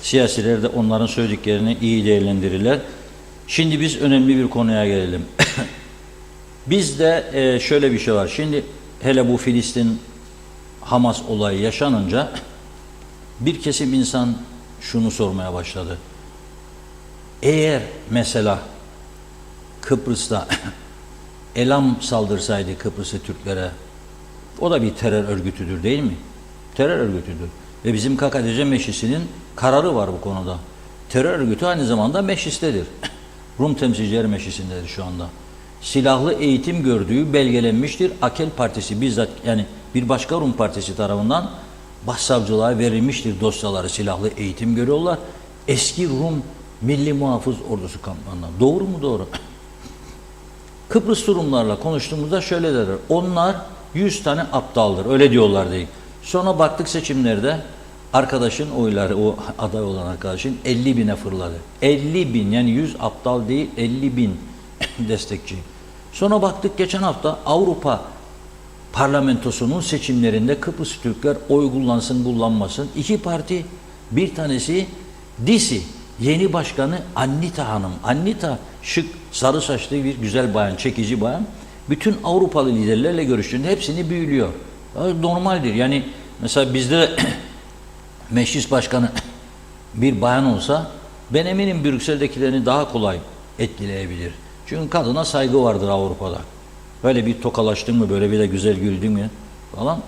siyasiler de onların söylediklerini iyi değerlendirirler. Şimdi biz önemli bir konuya gelelim. Bizde şöyle bir şey var. Şimdi hele bu Filistin-Hamas olayı yaşanınca bir kesim insan şunu sormaya başladı. Eğer mesela Kıbrıs'ta Elam saldırsaydı Kıbrıs'ı Türklere, o da bir terör örgütüdür değil mi? Terör örgütüdür. Ve bizim KKTC Meclisi'nin kararı var bu konuda. Terör örgütü aynı zamanda meclistedir. Rum Temsilciler Meclisi'ndedir şu anda. Silahlı eğitim gördüğü belgelenmiştir. Akel Partisi bizzat, yani bir başka Rum partisi tarafından başsavcılığa verilmiştir dosyaları, silahlı eğitim görüyorlar. Eski Rum Milli Muhafız Ordusu kamplarından. Doğru mu? Doğru. Kıbrıs Rumlarla konuştuğumuzda şöyle derler. Onlar 100 tane aptaldır. Öyle diyorlar değil. Sonra baktık seçimlerde arkadaşın oyları, o aday olan arkadaşın 50 bine fırladı. 50 bin, yani 100 aptal değil, 50 bin destekçi. Sonra baktık geçen hafta Avrupa Parlamentosu'nun seçimlerinde Kıbrıs Türkler oy kullansın kullanmasın. İki parti, bir tanesi DİSİ yeni başkanı Annita Hanım. Annita şık, sarı saçlı bir güzel bayan, çekici bayan. Bütün Avrupalı liderlerle görüştüğünde hepsini büyülüyor. Normaldir. Yani mesela bizde meclis başkanı bir bayan olsa ben eminim Brüksel'dekilerini daha kolay etkileyebilir. Çünkü kadına saygı vardır Avrupa'da. Böyle bir tokalaştın mı, böyle bir de güzel güldün mü falan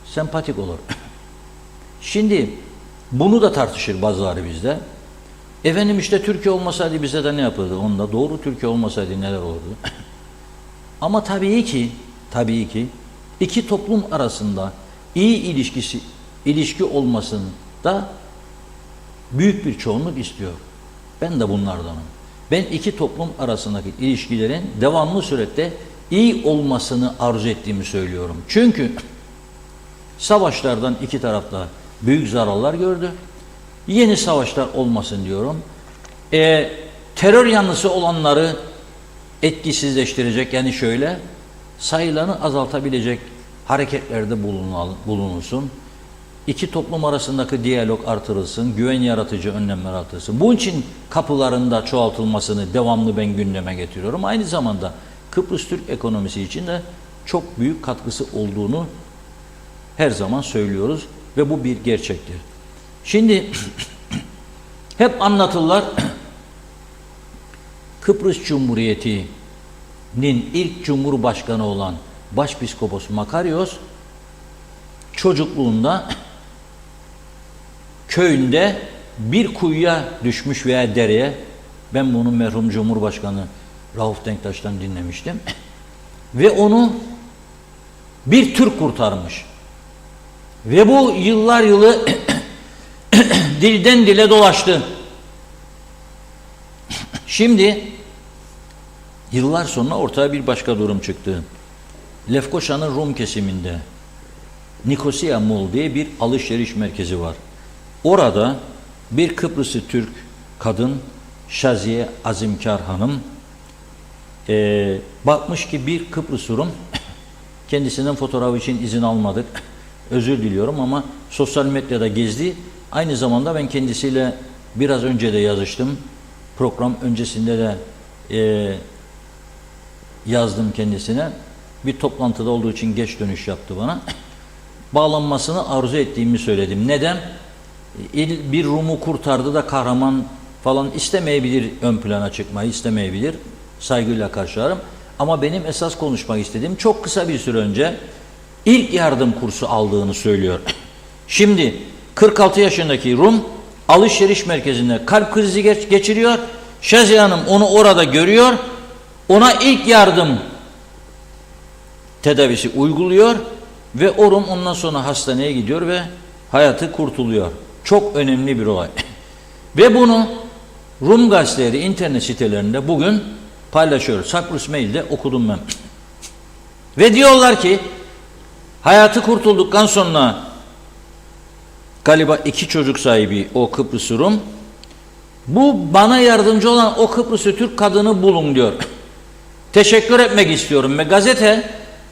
sempatik olur. Şimdi bunu da tartışır bazıları bizde. Efendim işte Türkiye olmasaydı bize de ne yapıldı? Onda doğru, Türkiye olmasaydı neler olurdu? Ama tabii ki iki toplum arasında iyi ilişki olmasında büyük bir çoğunluk istiyor. Ben de bunlardanım. Ben iki toplum arasındaki ilişkilerin devamlı surette iyi olmasını arzu ettiğimi söylüyorum. Çünkü savaşlardan iki tarafta büyük zararlar gördü. Yeni savaşlar olmasın diyorum. Terör yanlısı olanları etkisizleştirecek, yani şöyle sayılarını azaltabilecek hareketlerde bulunulsun. İki toplum arasındaki diyalog artırılsın, güven yaratıcı önlemler artırılsın. Bunun için kapılarında çoğaltılmasını devamlı ben gündeme getiriyorum. Aynı zamanda Kıbrıs Türk ekonomisi için de çok büyük katkısı olduğunu her zaman söylüyoruz ve bu bir gerçektir. Şimdi hep anlatırlar, Kıbrıs Cumhuriyeti'nin ilk cumhurbaşkanı olan Başpiskopos Makarios çocukluğunda köyünde bir kuyuya düşmüş veya dereye, ben bunu merhum Cumhurbaşkanı Rauf Denktaş'tan dinlemiştim ve onu bir Türk kurtarmış ve bu yıllar yılı dilden dile dolaştı. Şimdi yıllar sonra ortaya bir başka durum çıktı. Lefkoşa'nın Rum kesiminde Nikosia Mall diye bir alışveriş merkezi var. Orada bir Kıbrıslı Türk kadın Şaziye Azimkar Hanım bakmış ki bir Kıbrıs Rum, kendisinden fotoğrafı için izin almadık, özür diliyorum ama sosyal medyada gezdi. Aynı zamanda ben kendisiyle biraz önce de yazıştım. Program öncesinde de yazdım kendisine. Bir toplantıda olduğu için geç dönüş yaptı bana. Bağlanmasını arzu ettiğimi söyledim. Neden? Bir Rum'u kurtardı da kahraman falan istemeyebilir, ön plana çıkmayı istemeyebilir. Saygıyla karşılarım. Ama benim esas konuşmak istediğim, çok kısa bir süre önce ilk yardım kursu aldığını söylüyor. Şimdi 46 yaşındaki Rum alışveriş merkezinde kalp krizi geçiriyor. Şaziye Hanım onu orada görüyor. Ona ilk yardım tedavisi uyguluyor ve o Rum ondan sonra hastaneye gidiyor ve hayatı kurtuluyor. Çok önemli bir olay. Ve bunu Rum gazeteleri, internet sitelerinde bugün paylaşıyor. Cyprus Mail'de okudum ben. Ve diyorlar ki hayatı kurtulduktan sonra galiba 2 çocuk sahibi o Kıbrıs Rum, bu bana yardımcı olan o Kıbrıslı Türk kadını bulun diyor. Teşekkür etmek istiyorum ve gazete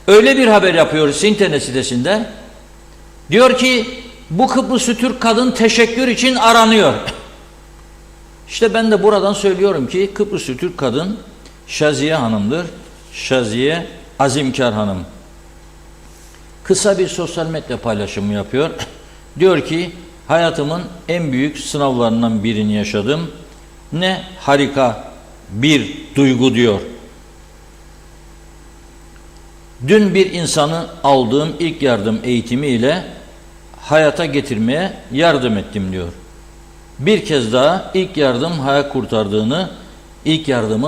öyle bir haber yapıyor internet sitesinde. Diyor ki bu Kıbrıslı Türk kadın teşekkür için aranıyor. İşte ben de buradan söylüyorum ki Kıbrıslı Türk kadın Şaziye Hanım'dır. Şaziye Azimkar Hanım. Kısa bir sosyal medya paylaşımı yapıyor. Diyor ki hayatımın en büyük sınavlarından birini yaşadım. Ne harika bir duygu diyor. Dün bir insanı aldığım ilk yardım eğitimi ile hayata getirmeye yardım ettim diyor. Bir kez daha ilk yardımın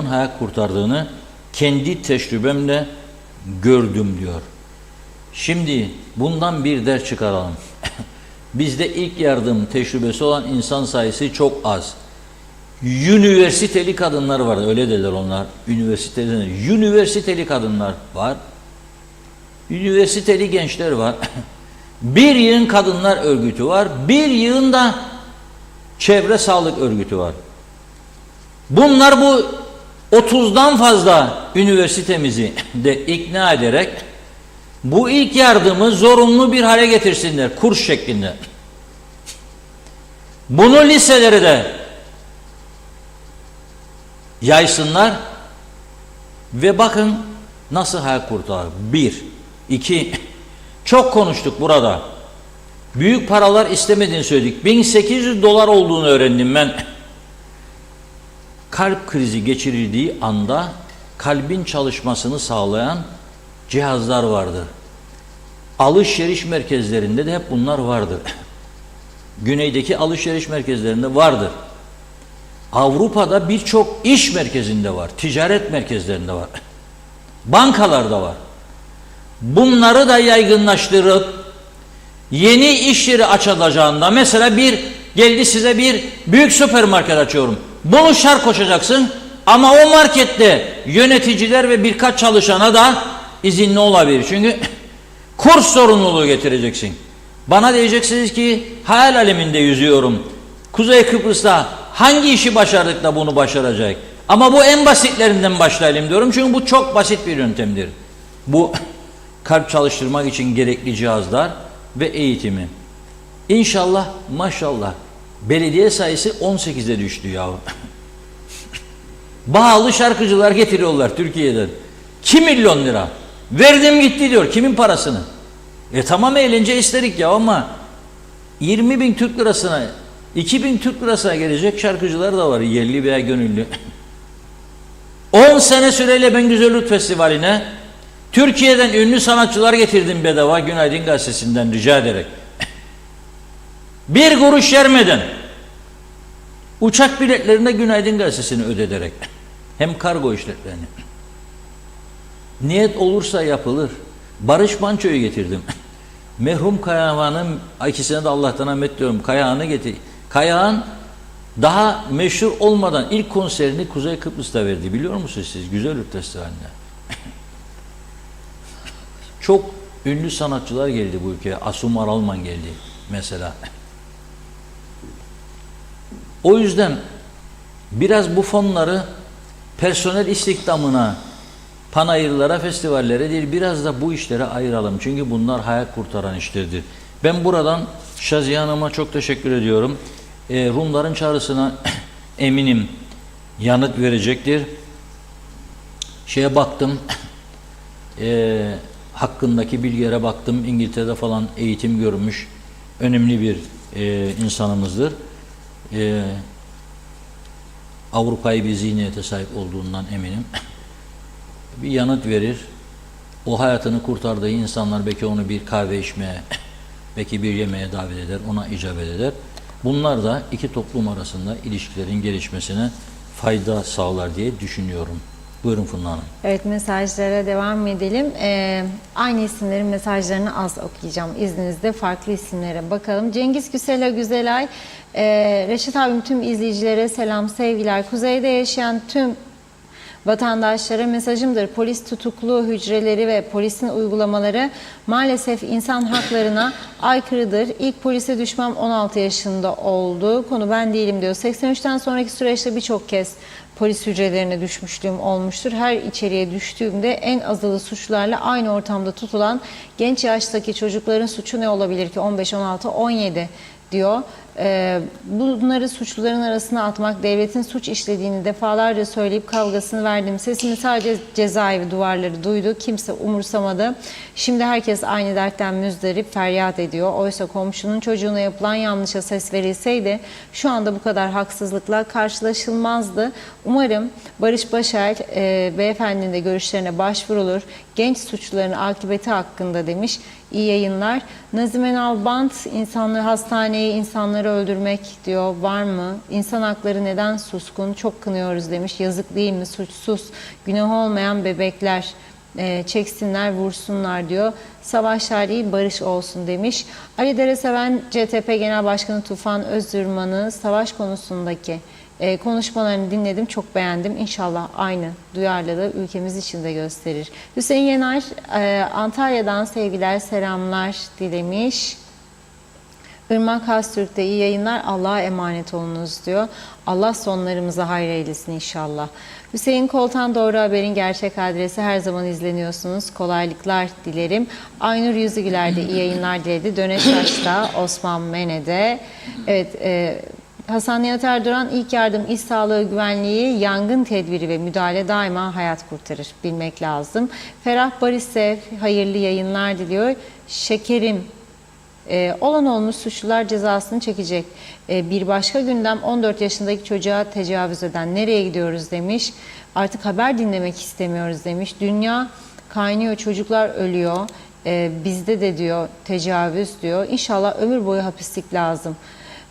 hayat kurtardığını kendi tecrübemle gördüm diyor. Şimdi bundan bir ders çıkaralım. Bizde ilk yardım tecrübesi olan insan sayısı çok az. Üniversiteli kadınlar var, öyle derler onlar. Üniversiteli kadınlar var. Üniversiteli gençler var. Bir yığın kadınlar örgütü var. Bir yığın da çevre sağlık örgütü var. Bunlar bu 30'dan fazla üniversitemizi de ikna ederek bu ilk yardımı zorunlu bir hale getirsinler, kurs şeklinde. Bunu liselere de yaysınlar ve bakın nasıl hayat kurtarır. 1, 2, çok konuştuk burada. Büyük paralar istemediğini söyledik. 1800 dolar olduğunu öğrendim ben. Kalp krizi geçirildiği anda kalbin çalışmasını sağlayan cihazlar vardır. Alışveriş merkezlerinde de hep bunlar vardır. Güneydeki alışveriş merkezlerinde vardır. Avrupa'da birçok iş merkezinde var, ticaret merkezlerinde var, bankalarda var. Bunları da yaygınlaştırıp yeni iş yeri açılacağında mesela geldi size bir büyük süpermarket açıyorum. Bunu şart koşacaksın ama o markette yöneticiler ve birkaç çalışana da izinli olabilir. Çünkü kurs sorumluluğu getireceksin. Bana diyeceksiniz ki hayal aleminde yüzüyorum. Kuzey Kıbrıs'ta hangi işi başardık da bunu başaracak? Ama bu en basitlerinden başlayalım diyorum. Çünkü bu çok basit bir yöntemdir. Bu kalp çalıştırmak için gerekli cihazlar ve eğitimi. İnşallah maşallah belediye sayısı 18'e düştü yahu. Bağlı şarkıcılar getiriyorlar Türkiye'den. 2 milyon lira. Verdim gitti diyor. Kimin parasını? Tamam eğlence isterik ya ama 20.000 Türk lirasına 2.000 Türk lirasına gelecek şarkıcılar da var. Yerli veya gönüllü. 10 sene süreyle ben Güzellik Festivali'ne Türkiye'den ünlü sanatçılar getirdim bedava Günaydın Gazetesi'nden rica ederek. Bir kuruş vermeden uçak biletlerinde Günaydın Gazetesi'ni ödederek hem kargo işletlerini. Niyet olursa yapılır. Barış Manço'yu getirdim. Merhum Kayahan'ın ikisine de Allah'tan rahmet diliyorum. Kayahan'ı getir. Kayahan daha meşhur olmadan ilk konserini Kuzey Kıbrıs'ta verdi. Biliyor musunuz siz? Güzellik Festivali'nde. Çok ünlü sanatçılar geldi bu ülkeye. Asum Aralman geldi mesela. O yüzden biraz bu fonları personel istihdamına, panayırlara, festivallere değil biraz da bu işlere ayıralım. Çünkü bunlar hayat kurtaran işlerdir. Ben buradan Şaziye Hanım'a çok teşekkür ediyorum. Rumların çağrısına eminim yanıt verecektir. Şeye baktım, hakkındaki bilgilere baktım. İngiltere'de falan eğitim görmüş önemli bir insanımızdır. Avrupa'yı bir zihniyete sahip olduğundan eminim. Bir yanıt verir. O hayatını kurtardığı insanlar belki onu bir kahve içmeye, belki bir yemeğe davet eder, ona icabet eder. Bunlar da iki toplum arasında ilişkilerin gelişmesine fayda sağlar diye düşünüyorum. Buyurun Funda Hanım. Evet, mesajlara devam edelim. Aynı isimlerin mesajlarını az okuyacağım. İzninizle farklı isimlere bakalım. Cengiz Güsela Güzelay, Reşat abim, tüm izleyicilere selam, sevgiler. Kuzeyde yaşayan tüm vatandaşlara mesajımdır. Polis tutuklu hücreleri ve polisin uygulamaları maalesef insan haklarına aykırıdır. İlk polise düşmem 16 yaşında oldu. Konu ben değilim diyor. 83'ten sonraki süreçte birçok kez polis hücrelerine düşmüşlüğüm olmuştur. Her içeriye düştüğümde en azılı suçlularla aynı ortamda tutulan genç yaştaki çocukların suçu ne olabilir ki? 15, 16, 17 diyor. Bunları suçluların arasına atmak, devletin suç işlediğini defalarca söyleyip kavgasını verdim. Sesimi sadece cezaevi duvarları duydu. Kimse umursamadı. Şimdi herkes aynı dertten müzdarip feryat ediyor. Oysa komşunun çocuğuna yapılan yanlışa ses verilseydi şu anda bu kadar haksızlıkla karşılaşılmazdı. Umarım Barış Başar beyefendinin de görüşlerine başvurulur. Genç suçluların akıbeti hakkında demiş. İyi yayınlar. Nazime Nalbant, insanları hastaneye, insanları öldürmek diyor. Var mı? İnsan hakları neden suskun? Çok kınıyoruz demiş. Yazık değil mi? Suçsuz, günah olmayan bebekler çeksinler, vursunlar diyor. Savaşlar değil, barış olsun demiş. Ali Dereseven, CTP Genel Başkanı Tufan Özdürman'ı savaş konusundaki konuşmalarını dinledim, çok beğendim. İnşallah aynı duyarlılığı ülkemiz için de gösterir. Hüseyin Yener, Antalya'dan sevgiler, selamlar dilemiş. Irmak Hastürk'te iyi yayınlar, Allah'a emanet olunuz diyor. Allah sonlarımıza hayır eylesin inşallah. Hüseyin Koltan, Doğru Haber'in gerçek adresi, her zaman izleniyorsunuz. Kolaylıklar dilerim. Aynur Yüzügüler de iyi yayınlar diledi. Döneştaş'ta, Osman Mene'de. Evet, Hasan Nihat Erduran, ilk yardım, iş sağlığı güvenliği, yangın tedbiri ve müdahale daima hayat kurtarır. Bilmek lazım. Ferah Barisev, hayırlı yayınlar diliyor. Şekerim, olan olmuş suçlular cezasını çekecek. Bir başka gündem, 14 yaşındaki çocuğa tecavüz eden nereye gidiyoruz demiş. Artık haber dinlemek istemiyoruz demiş. Dünya kaynıyor, çocuklar ölüyor. Bizde de diyor tecavüz diyor. İnşallah ömür boyu hapislik lazım.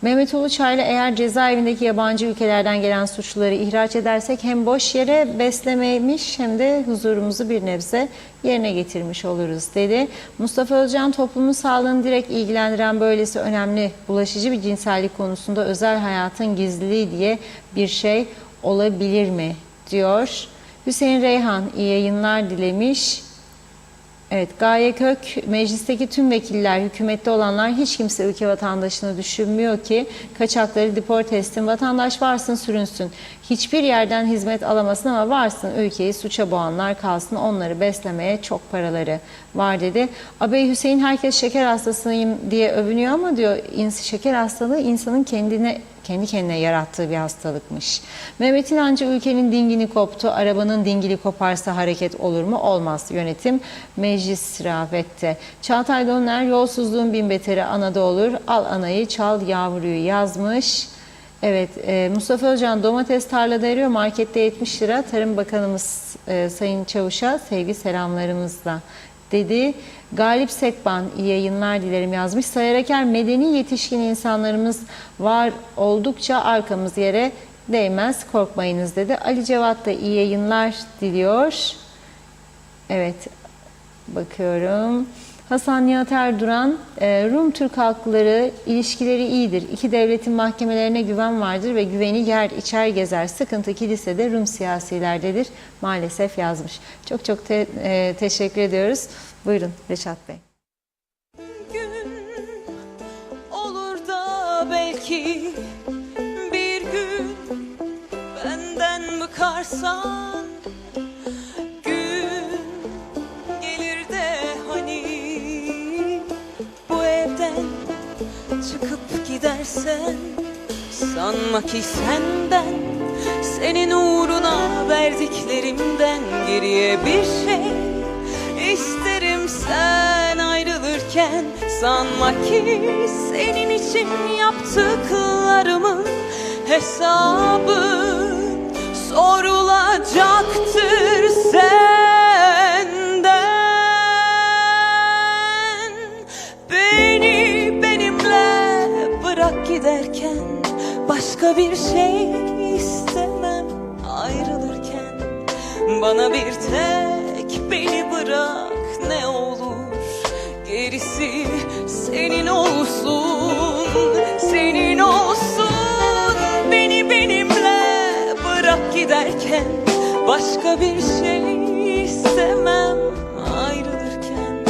Mehmet Uluçaylı, eğer cezaevindeki yabancı ülkelerden gelen suçluları ihraç edersek hem boş yere beslememiş hem de huzurumuzu bir nebze yerine getirmiş oluruz dedi. Mustafa Özcan, toplumun sağlığını direkt ilgilendiren böylesi önemli bulaşıcı bir cinsellik konusunda özel hayatın gizliliği diye bir şey olabilir mi diyor. Hüseyin Reyhan, iyi yayınlar dilemiş. Evet, Gaye Kök, meclisteki tüm vekiller, hükümette olanlar hiç kimse ülke vatandaşını düşünmüyor ki kaçakları deport etsin, vatandaş varsın sürünsün. Hiçbir yerden hizmet alamasın ama varsın ülkeyi suça boğanlar kalsın, onları beslemeye çok paraları var dedi. Abey Hüseyin, herkes şeker hastasıyım diye övünüyor ama diyor şeker hastalığı insanın kendi kendine yarattığı bir hastalıkmış. Mehmet İnancı, ülkenin dingini koptu. Arabanın dingili koparsa hareket olur mu? Olmaz. Yönetim meclis rağbette. Çağatay Donner, yolsuzluğun bin beteri anada olur. Al anayı, çal yavruyu yazmış. Evet, Mustafa Özcan, domates tarlada eriyor, markette 70 lira. Tarım Bakanımız Sayın Çavuş'a sevgi selamlarımızla dedi. Galip Sekban, iyi yayınlar dilerim yazmış. Sayar Aker, medeni yetişkin insanlarımız var oldukça arkamız yere değmez, korkmayınız dedi. Ali Cevat da iyi yayınlar diliyor. Evet, bakıyorum. Hasan Nihat Erduran, Rum-Türk halkları ilişkileri iyidir. İki devletin mahkemelerine güven vardır ve güveni yer içer gezer. Sıkıntı kilisede, Rum siyasilerdedir maalesef yazmış. Çok çok teşekkür ediyoruz. Buyurun Reşat Bey. Gün olur da belki bir gün benden bıkarsan, gün gelir de hani bu evden çıkıp gidersen, sanma ki senden, senin uğruna verdiklerimden geriye bir şey İsterim sen ayrılırken. Sanma ki senin için yaptıklarımın hesabı sorulacaktır senden. Beni benimle bırak giderken, başka bir şey istemem ayrılırken. bir tek beni bırak ne olur. Gerisi senin olsun, senin olsun. Beni benimle bırak giderken, başka bir şey istemem ayrılırken.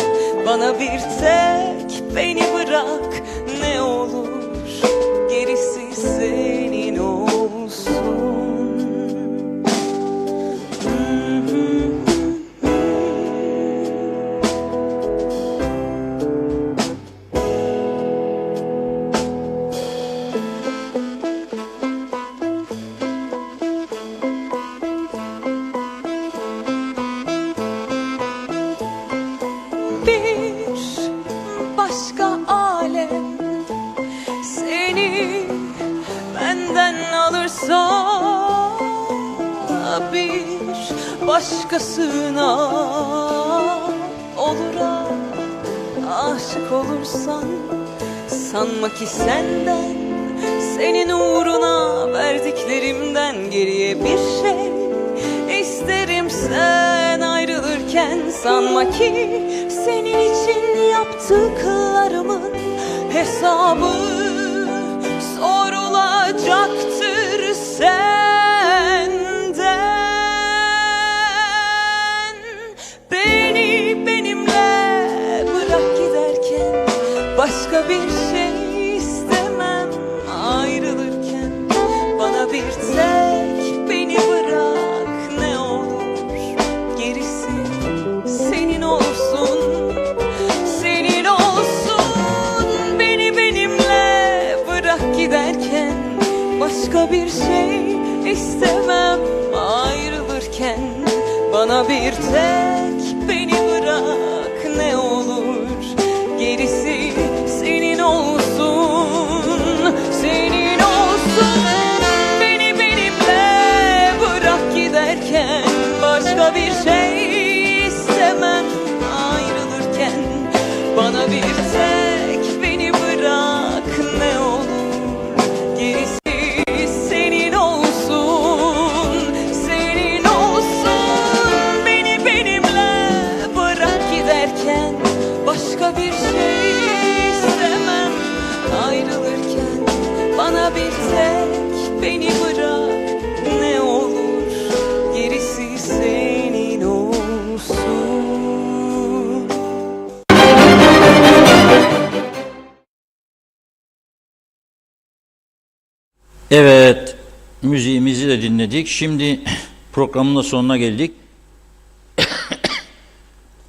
Bana bir tek beni bırak ne olur. Gerisi senin olsun. Bir başka alem seni benden alırsa, bir başkasına olura aşık olursan, sanma ki senden, senin uğruna verdiklerimden geriye bir şey isterim. Sen ayrılırken sanma ki senin için yaptıklarımın hesabı sorulacaktır senden. Beni benimle bırak giderken, başka bir şey istemem ayrılırken. Bana bir tek beni bırak ne olur. Gerisi senin olsun, senin olsun. Beni benimle bırak giderken, başka bir şey istemem ayrılırken. Bana bir tek beni bırak ne olur. Gerisi senin olsun, senin olsun. Beni benimle bırak giderken, başka bir şey istemem ayrılırken. Bana bir tek beni bırak ne olur. Gerisi senin olsun, senin olsun. Beni benimle bırak giderken, başka bir şey istemem ayrılırken. Bana bir tek beni bırak ne olur. Gerisi senin olsun. Evet, müziğimizi de dinledik. Şimdi programın da sonuna geldik.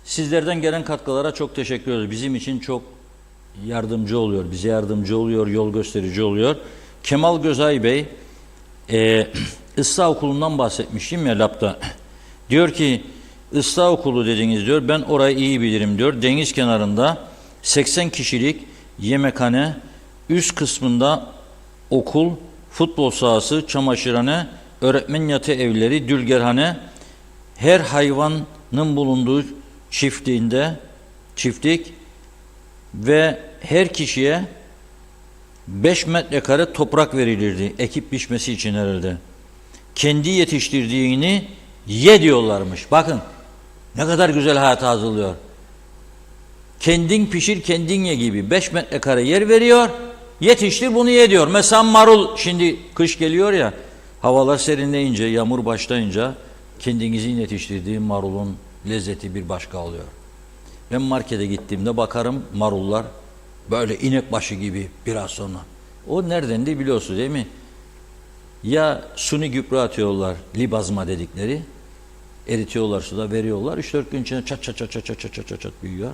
Sizlerden gelen katkılara çok teşekkür ediyoruz. Bizim için çok yardımcı oluyor, bize yardımcı oluyor, yol gösterici oluyor. Kemal Gözay Bey, Islah Okulu'ndan bahsetmiştim ya LAP'ta. Diyor ki, Islah Okulu dediniz diyor, ben orayı iyi bilirim diyor. Deniz kenarında 80 kişilik yemekhane, üst kısmında okul, futbol sahası, çamaşırhane, öğretmen yatı evleri, dülgerhane, her hayvanın bulunduğu çiftlik ve her kişiye 5 metrekare toprak verilirdi ekip biçmesi için herhalde. Kendi yetiştirdiğini ye diyorlarmış. Bakın ne kadar güzel hayata hazırlıyor. Kendin pişir kendin ye gibi 5 metrekare yer veriyor. Yetiştir bunu ye diyor. Mesela marul, şimdi kış geliyor ya, havalar serinleyince, yağmur başlayınca kendinizin yetiştirdiği marulun lezzeti bir başka oluyor. Ben markete gittiğimde bakarım marullar böyle inek başı gibi biraz sonra. O nereden de biliyorsunuz değil mi? Ya suni gübre atıyorlar, libazma dedikleri, eritiyorlar suda veriyorlar. 3-4 gün içinde çat çat büyüyor.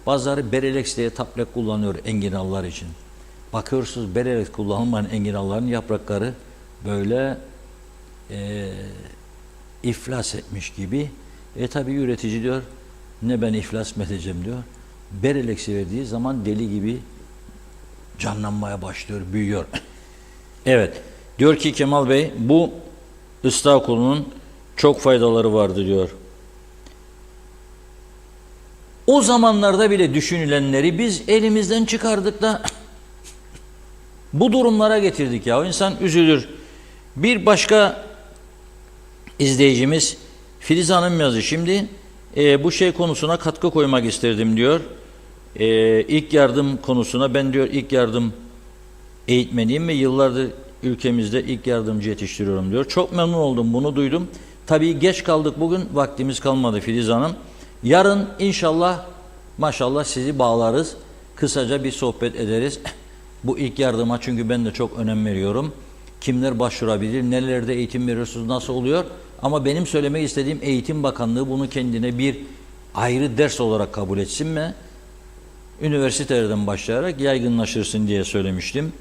Bazıları Berelex diye tablek kullanıyor enginarlar için. Bakıyorsunuz Berelex kullanılmayan enginarların yaprakları böyle iflas etmiş gibi. Tabi üretici diyor ne ben iflas edeceğim diyor. Berelex'i verdiği zaman deli gibi canlanmaya başlıyor, büyüyor. Evet, diyor ki Kemal Bey, bu Islah Okulu'nun çok faydaları vardı diyor. O zamanlarda bile düşünülenleri biz elimizden çıkardık da bu durumlara getirdik ya. O insan üzülür. Bir başka izleyicimiz Filiz Hanım yazı. Şimdi bu şey konusuna katkı koymak isterdim diyor. İlk yardım konusuna ben diyor ilk yardım eğitmeniyim ve yıllardır ülkemizde ilk yardımcı yetiştiriyorum diyor. Çok memnun oldum, bunu duydum. Tabii geç kaldık bugün, vaktimiz kalmadı Filiz Hanım. Yarın inşallah maşallah sizi bağlarız. Kısaca bir sohbet ederiz. Bu ilk yardıma çünkü ben de çok önem veriyorum. Kimler başvurabilir, nelerde eğitim veriyorsunuz, nasıl oluyor? Ama benim söylemek istediğim Eğitim Bakanlığı bunu kendine bir ayrı ders olarak kabul etsin ve üniversitelerden başlayarak yaygınlaşırsın diye söylemiştim.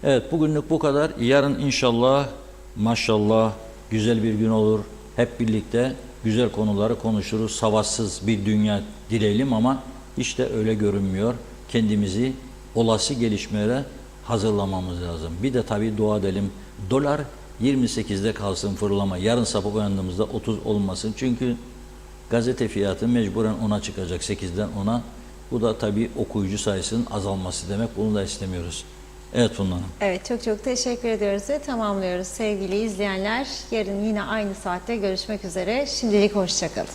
Evet, bugünlük bu kadar. Yarın inşallah maşallah güzel bir gün olur. Hep birlikte güzel konuları konuşuruz. Savaşsız bir dünya dileyelim ama işte öyle görünmüyor. Kendimizi olası gelişmelere hazırlamamız lazım. Bir de tabii dua edelim. Dolar 28'de kalsın, fırlama. Yarın sabah uyandığımızda 30 olmasın. Çünkü gazete fiyatı mecburen 10'a çıkacak. 8'den 10'a. Bu da tabii okuyucu sayısının azalması demek. Bunu da istemiyoruz. Evet Funda Hanım. Evet, çok çok teşekkür ediyoruz ve tamamlıyoruz sevgili izleyenler. Yarın yine aynı saatte görüşmek üzere. Şimdilik hoşça kalın.